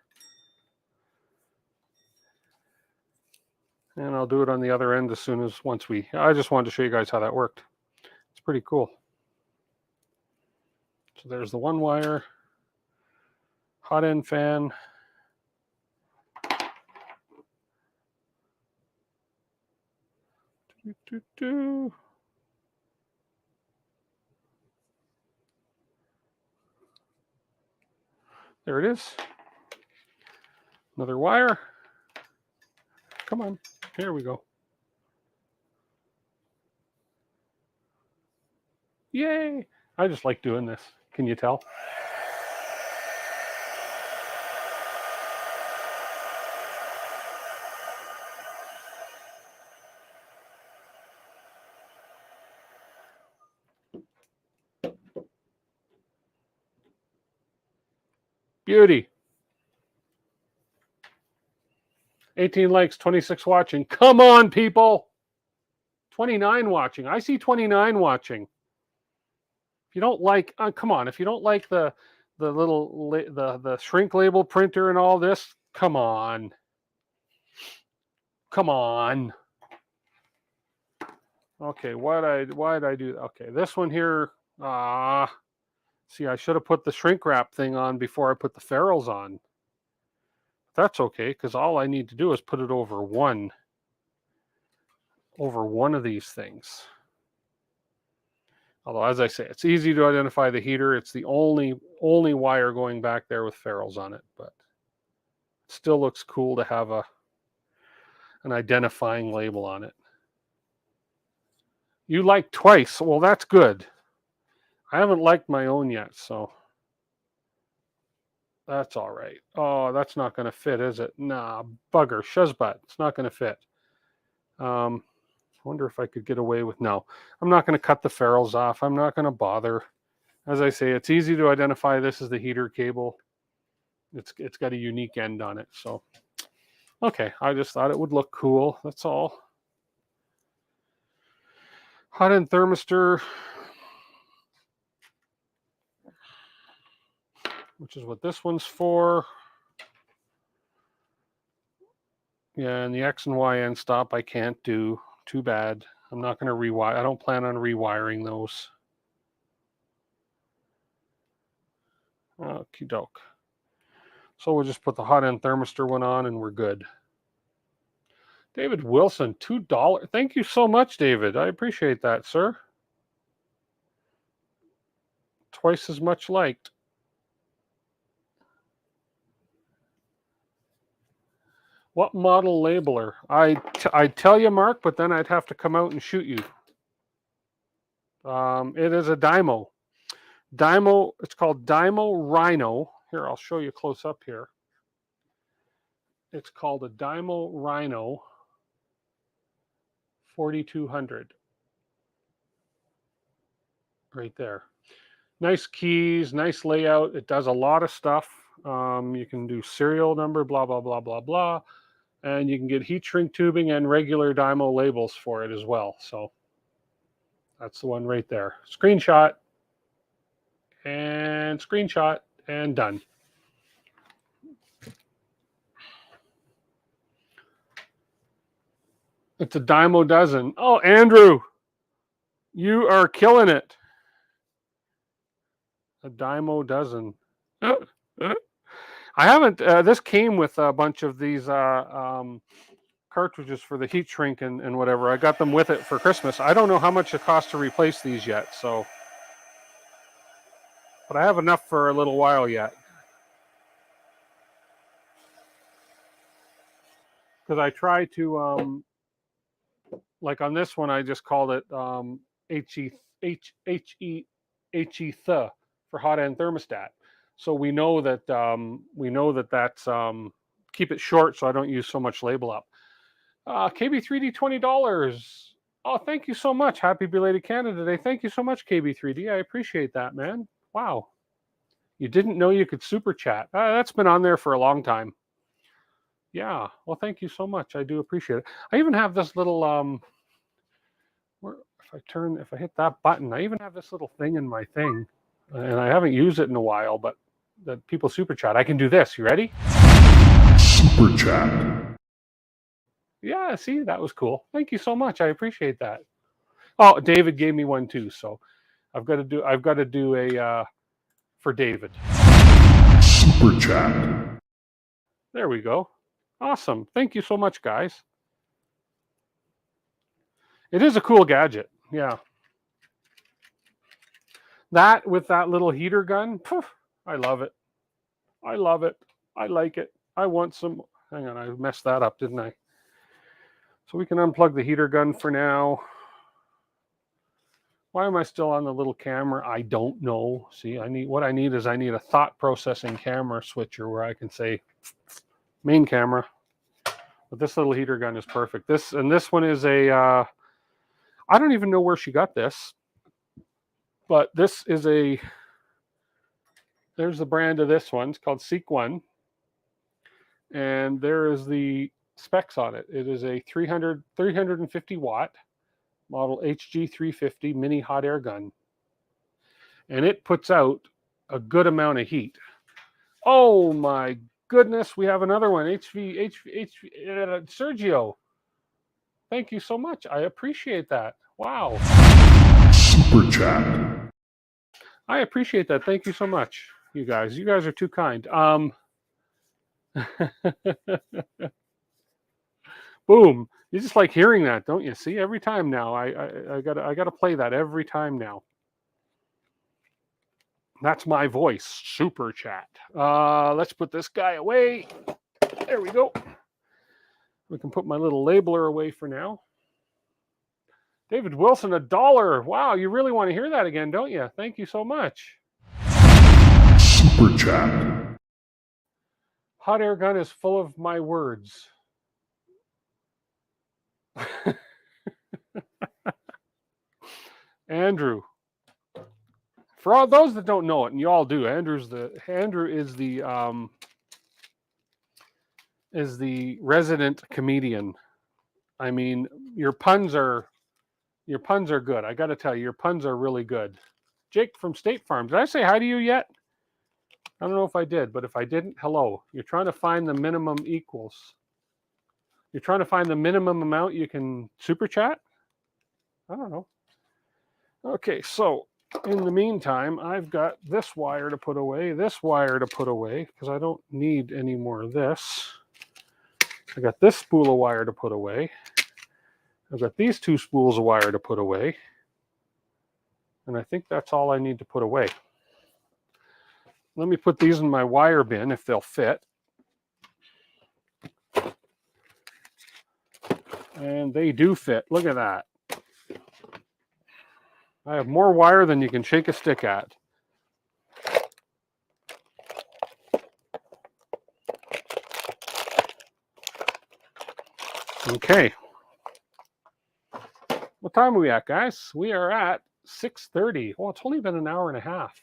And I'll do it on the other end as soon as I just wanted to show you guys how that worked. It's pretty cool. So there's the one wire, hot end fan. There it is. Another wire. Come on, here we go. Yay! I just like doing this. Can you tell? Beauty. 18 likes, 26 watching. Come on, people. 29 watching. I see 29 watching. If you don't like, come on. If you don't like the little the shrink label printer and all this, come on. Come on. Okay, why did I do? Okay, this one here. See, I should have put the shrink wrap thing on before I put the ferrules on. That's okay, because all I need to do is put it over one of these things. Although, as I say, it's easy to identify the heater. It's the only wire going back there with ferrules on it, but it still looks cool to have an identifying label on it. You like twice. Well, that's good. I haven't liked my own yet, so that's all right. Oh, that's not going to fit, is it? Nah, bugger, shuzbutt. It's not going to fit. I wonder if I could get away with, no. I'm not going to cut the ferrules off. I'm not going to bother. As I say, it's easy to identify this as the heater cable. It's got a unique end on it, so okay. I just thought it would look cool. That's all. Hot end thermistor, which is what this one's for. Yeah, and the X and Y end stop I can't do. Too bad. I'm not going to rewire. I don't plan on rewiring those. Okie doke. So we'll just put the hot end thermistor one on and we're good. David Wilson, $2. Thank you so much, David. I appreciate that, sir. Twice as much liked. What model labeler? I'd tell you, Mark, but then I'd have to come out and shoot you. It is a Dymo. Dymo, it's called Dymo Rhino. Here, I'll show you close up here. It's called a Dymo Rhino 4200. Right there. Nice keys, nice layout. It does a lot of stuff. You can do serial number, blah, blah, blah, blah, blah. And you can get heat shrink tubing and regular Dymo labels for it as well. So that's the one right there. Screenshot and done. It's a Dymo dozen. Oh, Andrew, you are killing it. A Dymo dozen. I haven't, this came with a bunch of these cartridges for the heat shrink and whatever. I got them with it for Christmas. I don't know how much it costs to replace these yet, so. But I have enough for a little while yet. Because I try to, like on this one, I just called it HE for hot end thermostat. So we know that that's keep it short so I don't use so much label up. KB3D $20. Oh, thank you so much. Happy belated Canada Day. Thank you so much, KB3D. I appreciate that, man. Wow. You didn't know you could super chat. That's been on there for a long time. Yeah. Well, thank you so much. I do appreciate it. I even have this little if I hit that button, I even have this little thing in my thing, and I haven't used it in a while, but that people super chat. I can do this. You ready? Super chat. Yeah, see, that was cool. Thank you so much. I appreciate that. Oh, David gave me one too, so I've got to do a for David. Super chat. There we go. Awesome. Thank you so much, guys. It is a cool gadget. Yeah. That with that little heater gun, poof, I love it. I love it. I like it. I want some. Hang on, I messed that up, didn't I? So we can unplug the heater gun for now. Why am I still on the little camera? I don't know. See, I need a thought processing camera switcher where I can say main camera. But this little heater gun is perfect. This one is a I don't even know where she got this, but this is there's the brand of this one. It's called Seek One, and there is the specs on it. It is a 350 watt model HG350 mini hot air gun, and it puts out a good amount of heat. Oh my goodness, we have another one. Sergio, thank you so much. I appreciate that. Wow. Super chat. I appreciate that. Thank you so much, you guys. You guys are too kind. Boom. You just like hearing that, don't you? See, every time now, I gotta play that every time now. That's my voice. Super chat. Let's put this guy away. There we go. We can put my little labeler away for now. David Wilson, $1. Wow, you really want to hear that again, don't you? Thank you so much. Super chat. Hot air gun is full of my words. Andrew. For all those that don't know it, and you all do, Andrew is the resident comedian. I mean, your puns are good. I got to tell you, your puns are really good. Jake from State Farm. Did I say hi to you yet? I don't know if I did, but if I didn't, hello. You're trying to find the minimum equals. You're trying to find the minimum amount you can super chat? I don't know. Okay, so in the meantime, I've got this wire to put away, this wire to put away, because I don't need any more of this. I got this spool of wire to put away. I've got these two spools of wire to put away. And I think that's all I need to put away. Let me put these in my wire bin if they'll fit. And they do fit. Look at that. I have more wire than you can shake a stick at. Okay. What time are we at, guys? We are at 6:30. Well, it's only been an hour and a half.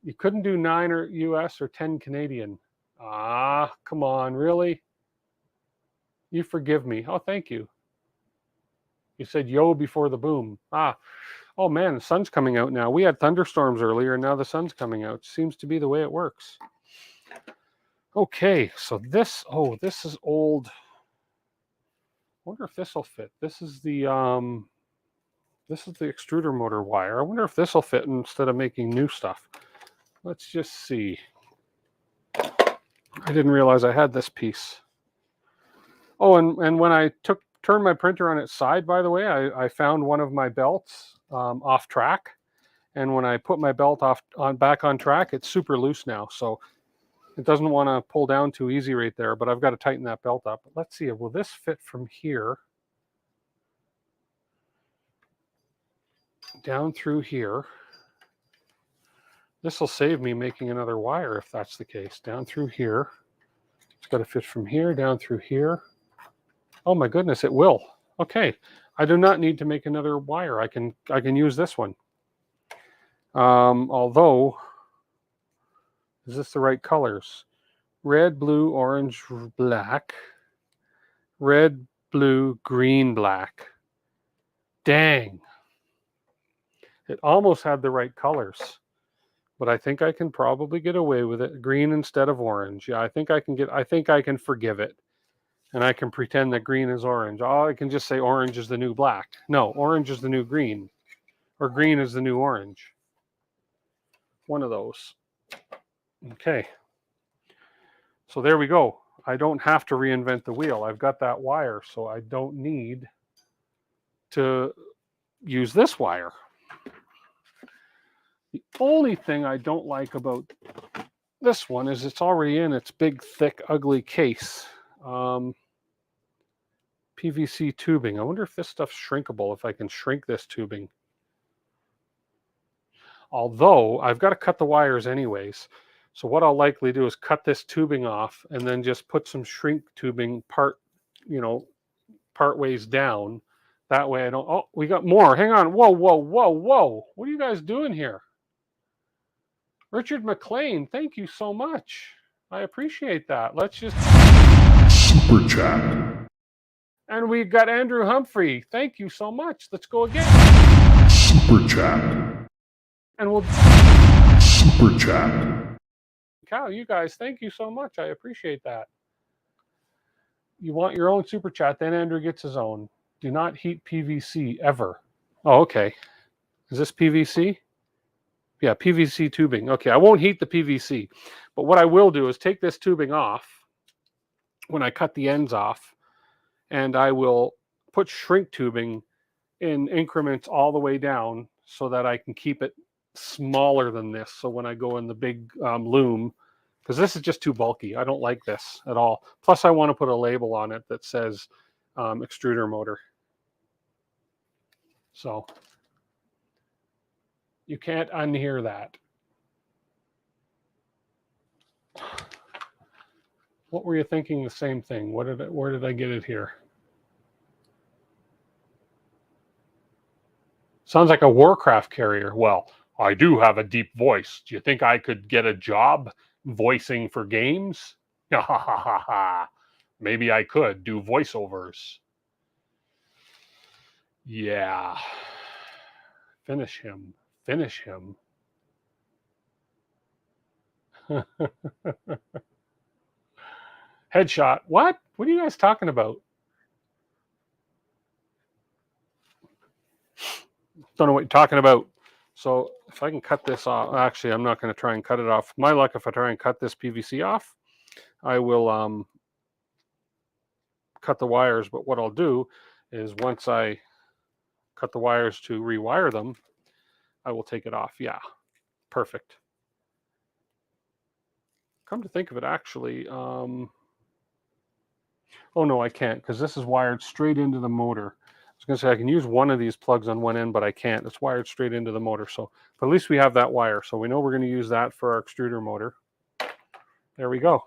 You couldn't do 9 or US or 10 Canadian. Come on, really? You forgive me. Oh, thank you. You said yo before the boom. Oh man, the sun's coming out now. We had thunderstorms earlier, and now the sun's coming out. Seems to be the way it works. Okay, so this is old. I wonder if this will fit. This is the extruder motor wire. I wonder if this will fit instead of making new stuff. Let's just see. I didn't realize I had this piece. Oh, and when I turned my printer on its side, by the way, I found one of my belts off track. And when I put my belt back on track, it's super loose now. So it doesn't want to pull down too easy right there, but I've got to tighten that belt up. Let's see, will this fit from here down through here? This will save me making another wire if that's the case. Down through here. It's got to fit from here down through here. Oh my goodness, it will. Okay, I do not need to make another wire. I can use this one. Although, is this the right colors? Red, blue, orange, black. Red, blue, green, black. Dang. It almost had the right colors. But I think I can probably get away with it. Green instead of orange. Yeah, I think I can forgive it. And I can pretend that green is orange. Oh, I can just say orange is the new black. No, orange is the new green. Or green is the new orange. One of those. Okay. So there we go. I don't have to reinvent the wheel. I've got that wire, so I don't need to use this wire. The only thing I don't like about this one is it's already in its big, thick, ugly case. PVC tubing. I wonder if this stuff's shrinkable, if I can shrink this tubing. Although I've got to cut the wires anyways. So what I'll likely do is cut this tubing off and then just put some shrink tubing part ways down. That way I don't, oh, we got more. Hang on. Whoa, whoa, whoa, whoa. What are you guys doing here? Richard McLean, thank you so much. I appreciate that. Let's just... Super Chat. And we got Andrew Humphrey. Thank you so much. Let's go again. Super Chat. And we'll... Super Chat. Cow, you guys, thank you so much. I appreciate that. You want your own super chat, then Andrew gets his own. Do not heat PVC ever. Oh, okay. Is this PVC? Yeah, PVC tubing. Okay, I won't heat the PVC. But what I will do is take this tubing off when I cut the ends off, and I will put shrink tubing in increments all the way down so that I can keep it smaller than this. So when I go in the big loom, because this is just too bulky. I don't like this at all. Plus I want to put a label on it that says extruder motor. So you can't unhear that. What were you thinking? The same thing. Where did I get it here? Sounds like a Warcraft carrier. Well, I do have a deep voice. Do you think I could get a job voicing for games? Maybe I could do voiceovers. Yeah. Finish him. Finish him. Headshot. What? What are you guys talking about? Don't know what you're talking about. So if I can cut this off, actually, I'm not going to try and cut it off. My luck, if I try and cut this PVC off, I will cut the wires. But what I'll do is once I cut the wires to rewire them, I will take it off. Yeah, perfect. Come to think of it, actually, oh no, I can't, because this is wired straight into the motor. I was going to say I can use one of these plugs on one end, but I can't. It's wired straight into the motor. So, but at least we have that wire. So we know we're going to use that for our extruder motor. There we go.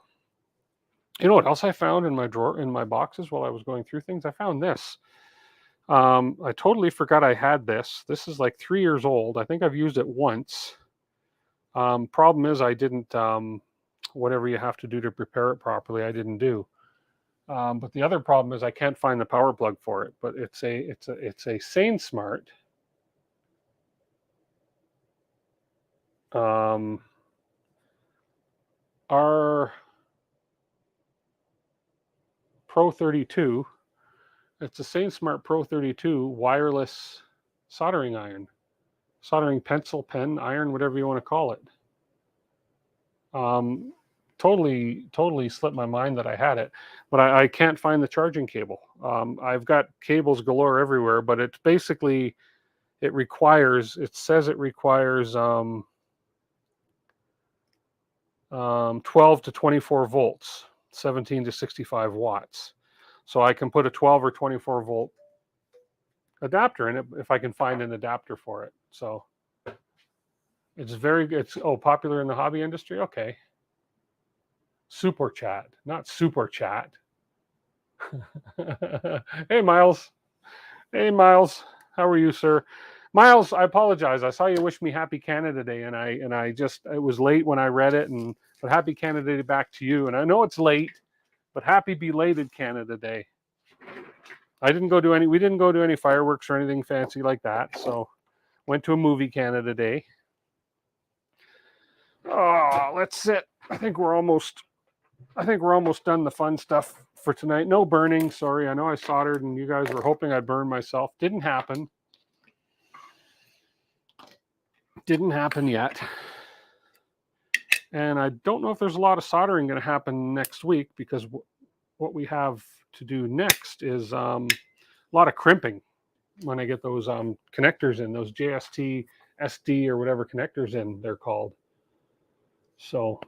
You know what else I found in my drawer, in my boxes while I was going through things? I found this. I totally forgot I had this. This is like 3 years old. I think I've used it once. Problem is I didn't, whatever you have to do to prepare it properly, I didn't do. But the other problem is I can't find the power plug for it. But it's a SaneSmart. Our Pro 32. It's a SaneSmart Pro 32 wireless soldering iron, soldering pencil, pen, iron, whatever you want to call it. Totally slipped my mind that I had it, but I can't find the charging cable. I've got cables galore everywhere, but it's basically, it says it requires 12 to 24 volts, 17 to 65 watts. So I can put a 12 or 24 volt adapter in it if I can find an adapter for it. So it's popular in the hobby industry. Okay. Super chat, not super chat. Hey, Miles. Hey, Miles. How are you, sir? Miles, I apologize. I saw you wish me Happy Canada Day, and I just, it was late when I read it, but Happy Canada Day back to you. And I know it's late, but happy belated Canada Day. We didn't go to any fireworks or anything fancy like that. So went to a movie Canada Day. Oh, let's sit. I think we're almost done the fun stuff for tonight. No burning. Sorry. I know I soldered and you guys were hoping I'd burn myself. Didn't happen. Didn't happen yet. And I don't know if there's a lot of soldering going to happen next week, because what we have to do next is a lot of crimping when I get those connectors in, those JST, SD, or whatever connectors in they're called. So,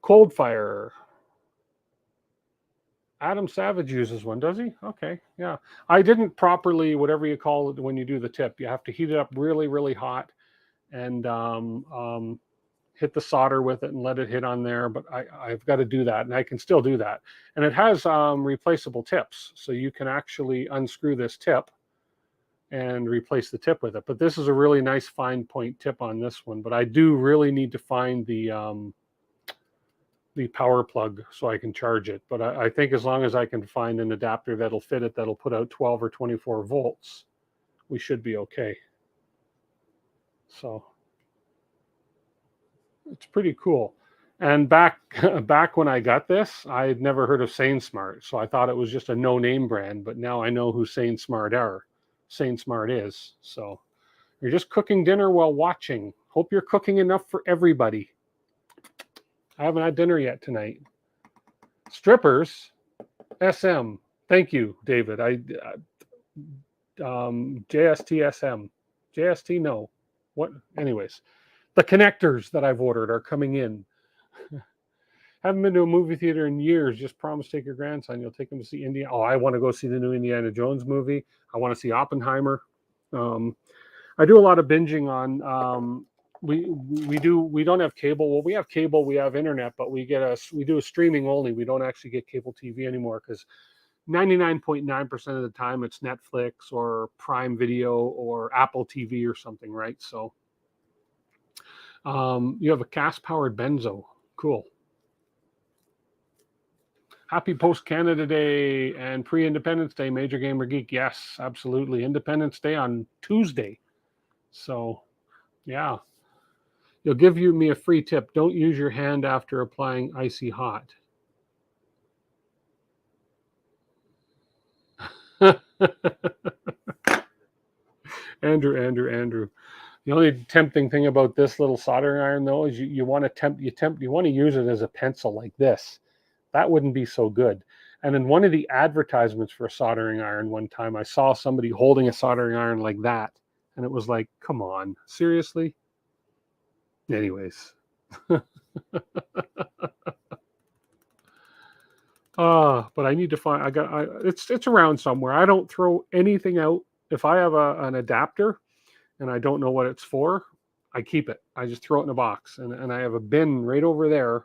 cold fire. Adam Savage uses one, does he? Okay, yeah. I didn't properly, whatever you call it, when you do the tip, you have to heat it up really, really hot and hit the solder with it and let it hit on there. But I've got to do that, and I can still do that. And it has replaceable tips, so you can actually unscrew this tip and replace the tip with it. But this is a really nice fine point tip on this one. But I do really need to find the power plug so I can charge it. But I think as long as I can find an adapter that'll fit it, that'll put out 12 or 24 volts, we should be okay. So it's pretty cool. And back when I got this, I had never heard of SaneSmart, so I thought it was just a no-name brand. But now I know who SaneSmart is. So you're just cooking dinner while watching. Hope you're cooking enough for everybody. I haven't had dinner yet tonight. Strippers, SM. Thank you, David. JST SM. JST, no. What? Anyways, the connectors that I've ordered are coming in. Haven't been to a movie theater in years. Just promise to take your grandson. You'll take him to see Indiana. Oh, I want to go see the new Indiana Jones movie. I want to see Oppenheimer. I do a lot of binging on. We don't have cable. Well, we have cable. We have internet, but we do a streaming only. We don't actually get cable TV anymore, because 99.9% of the time it's Netflix or Prime Video or Apple TV or something, right? So you have a gas-powered benzo. Cool. Happy post-Canada Day and pre-Independence Day, Major Gamer Geek. Yes, absolutely. Independence Day on Tuesday. So, yeah. You'll give me a free tip. Don't use your hand after applying icy hot. Andrew. The only tempting thing about this little soldering iron, though, is you want to use it as a pencil like this. That wouldn't be so good. And in one of the advertisements for a soldering iron one time, I saw somebody holding a soldering iron like that, and it was like, come on, seriously? Anyways. But I need to find, it's around somewhere. I don't throw anything out. If I have an adapter and I don't know what it's for, I keep it. I just throw it in a box, and I have a bin right over there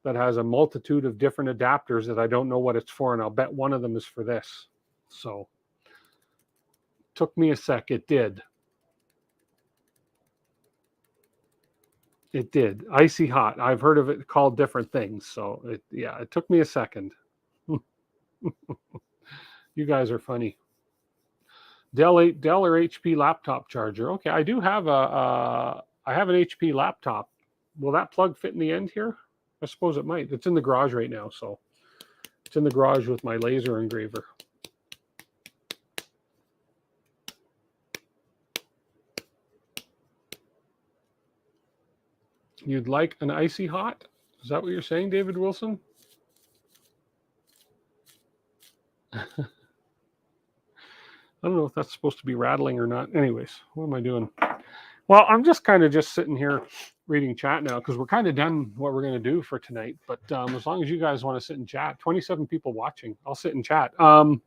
that has a multitude of different adapters that I don't know what it's for, and I'll bet one of them is for this. So took me a sec. It did. It did. Icy hot. I've heard of it called different things. So it took me a second. You guys are funny. Dell or HP laptop charger. Okay, I do have I have an HP laptop. Will that plug fit in the end here? I suppose it might. It's in the garage right now, so it's in the garage with my laser engraver. You'd like an icy hot? Is that what you're saying, David Wilson? I don't know if that's supposed to be rattling or not. Anyways, what am I doing? Well, I'm just sitting here reading chat now, because we're kind of done what we're going to do for tonight. But as long as you guys want to sit and chat, 27 people watching, I'll sit and chat. We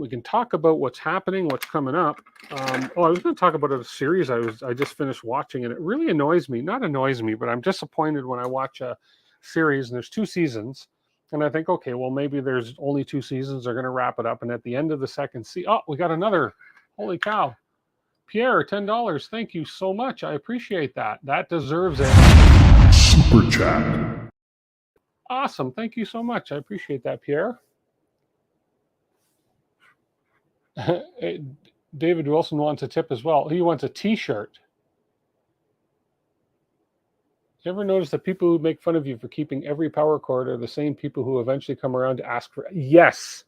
can talk about what's happening, what's coming up. I was going to talk about a series I just finished watching, and it really annoys me. Not annoys me, but I'm disappointed when I watch a series and there's 2 seasons. And I think, okay, well, maybe there's only 2 seasons. They're going to wrap it up. And at the end of the second season, we got another. Holy cow. Pierre, $10. Thank you so much. I appreciate that. That deserves it. Super chat. Awesome. Thank you so much. I appreciate that, Pierre. David Wilson wants a tip as well. He wants a t-shirt. You ever notice that people who make fun of you for keeping every power cord are the same people who eventually come around to ask for? Yes.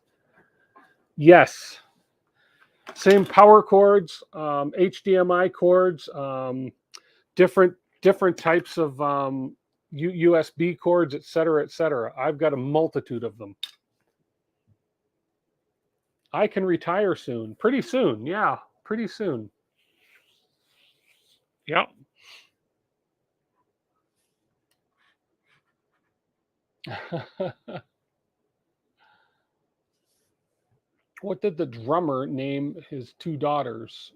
Same power cords, HDMI cords, different types of USB cords, etc., etc. I've got a multitude of them. I can retire soon. Pretty soon. Yeah, pretty soon. Yep. What did the drummer name his two daughters?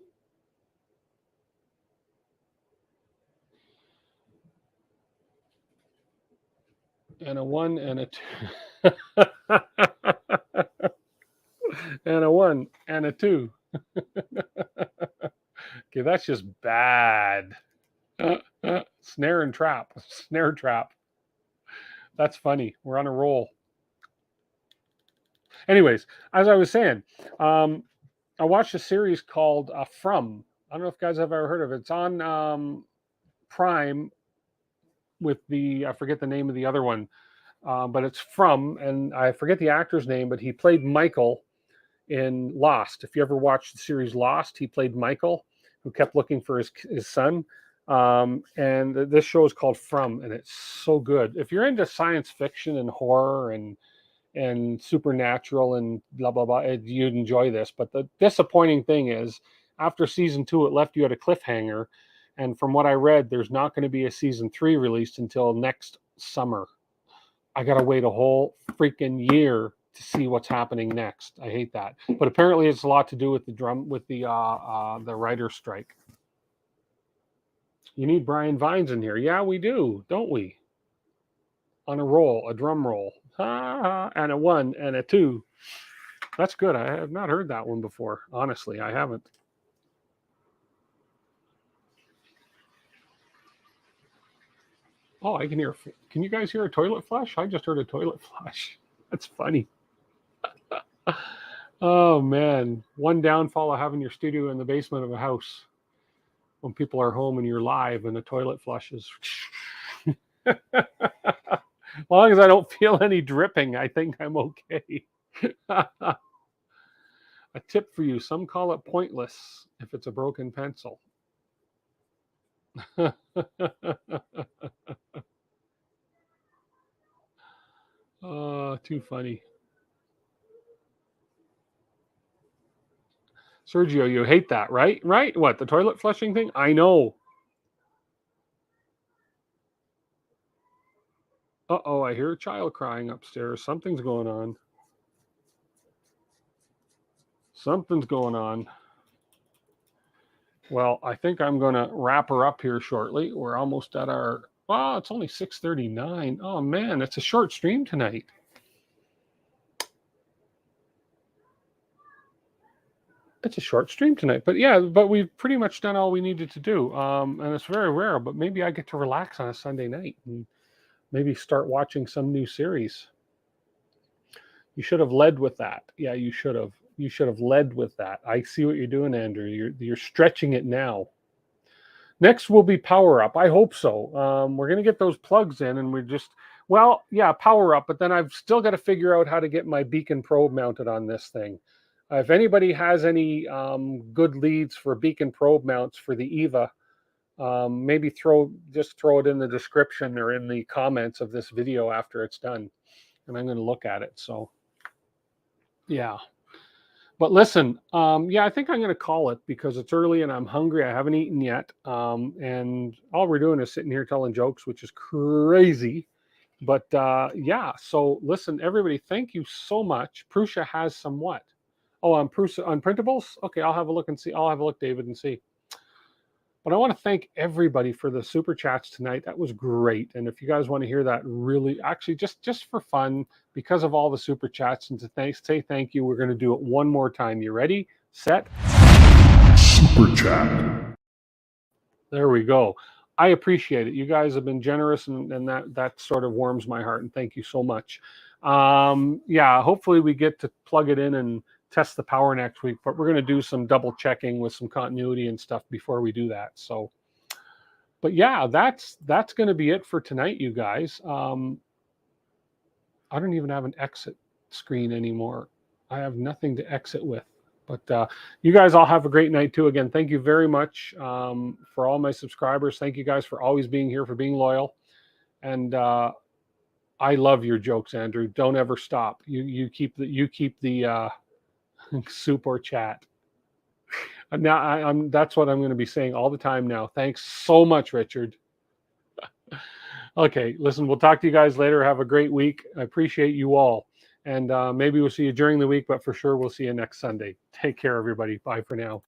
And a 1 and a 2. And a 1 and a 2. Okay, that's just bad. Snare and trap. Snare trap. That's funny. We're on a roll. Anyways, as I was saying, I watched a series called From. I don't know if you guys have ever heard of it. It's on Prime with I forget the name of the other one, but it's From, and I forget the actor's name, but he played Michael in Lost. If you ever watched the series Lost, he played Michael, who kept looking for his son. And this show is called From, and it's so good. If you're into science fiction and horror and supernatural and blah blah blah, you'd enjoy this. But the disappointing thing is, after season 2, it left you at a cliffhanger. And from what I read, there's not going to be a season 3 released until next summer. I got to wait a whole freaking year to see what's happening next. I hate that. But apparently it's a lot to do with the writer's strike. You need Brian Vines in here. Yeah, we do, don't we? On a roll, a drum roll. And a 1 and a 2. That's good. I have not heard that one before. Honestly, I haven't. Oh, I can hear. Can you guys hear a toilet flush? I just heard a toilet flush. That's funny. Oh man, one downfall of having your studio in the basement of a house when people are home and you're live and the toilet flushes. As long as I don't feel any dripping, I think I'm okay. A tip for you: some call it pointless if it's a broken pencil. Oh, too funny. Sergio, you hate that, right? Right? What, the toilet flushing thing? I know. Uh-oh, I hear a child crying upstairs. Something's going on. Something's going on. Well, I think I'm going to wrap her up here shortly. We're almost at our... Oh, it's only 6:39. Oh, man, it's a short stream tonight. It's a short stream tonight. But yeah, but we've pretty much done all we needed to do. And it's very rare, but maybe I get to relax on a Sunday night and maybe start watching some new series. You should have led with that. Yeah, you should have. You should have led with that. I see what you're doing, Andrew. You're stretching it now. Next will be power up. I hope so. We're going to get those plugs in, and we're just, well, yeah, power up. But then I've still got to figure out how to get my beacon probe mounted on this thing. If anybody has any good leads for beacon probe mounts for the EVA, maybe just throw it in the description or in the comments of this video after it's done, and I'm going to look at it. So, yeah. But listen, yeah, I think I'm going to call it because it's early and I'm hungry. I haven't eaten yet. And all we're doing is sitting here telling jokes, which is crazy. But yeah, so listen, everybody, thank you so much. Prussia has some what? Oh, on printables? Okay, I'll have a look and see. I'll have a look, David, and see. But I want to thank everybody for the super chats tonight. That was great. And if you guys want to hear that, really, actually, just for fun, because of all the super chats, and to say thank you, we're going to do it one more time. You ready? Set. Super chat. There we go. I appreciate it. You guys have been generous, and that sort of warms my heart. And thank you so much. Yeah, hopefully we get to plug it in and test the power next week, but we're going to do some double checking with some continuity and stuff before we do that. So, but yeah, that's going to be it for tonight, you guys. I don't even have an exit screen anymore. I have nothing to exit with. But you guys all have a great night too. Again, thank you very much for all my subscribers. Thank you guys for always being here, for being loyal. And I love your jokes, Andrew. Don't ever stop. You keep the super chat. And now I'm that's what I'm going to be saying all the time now. Thanks so much, Richard. Okay, listen, we'll talk to you guys later. Have a great week. I appreciate you all. And maybe we'll see you during the week, but for sure we'll see you next Sunday. Take care, everybody. Bye for now.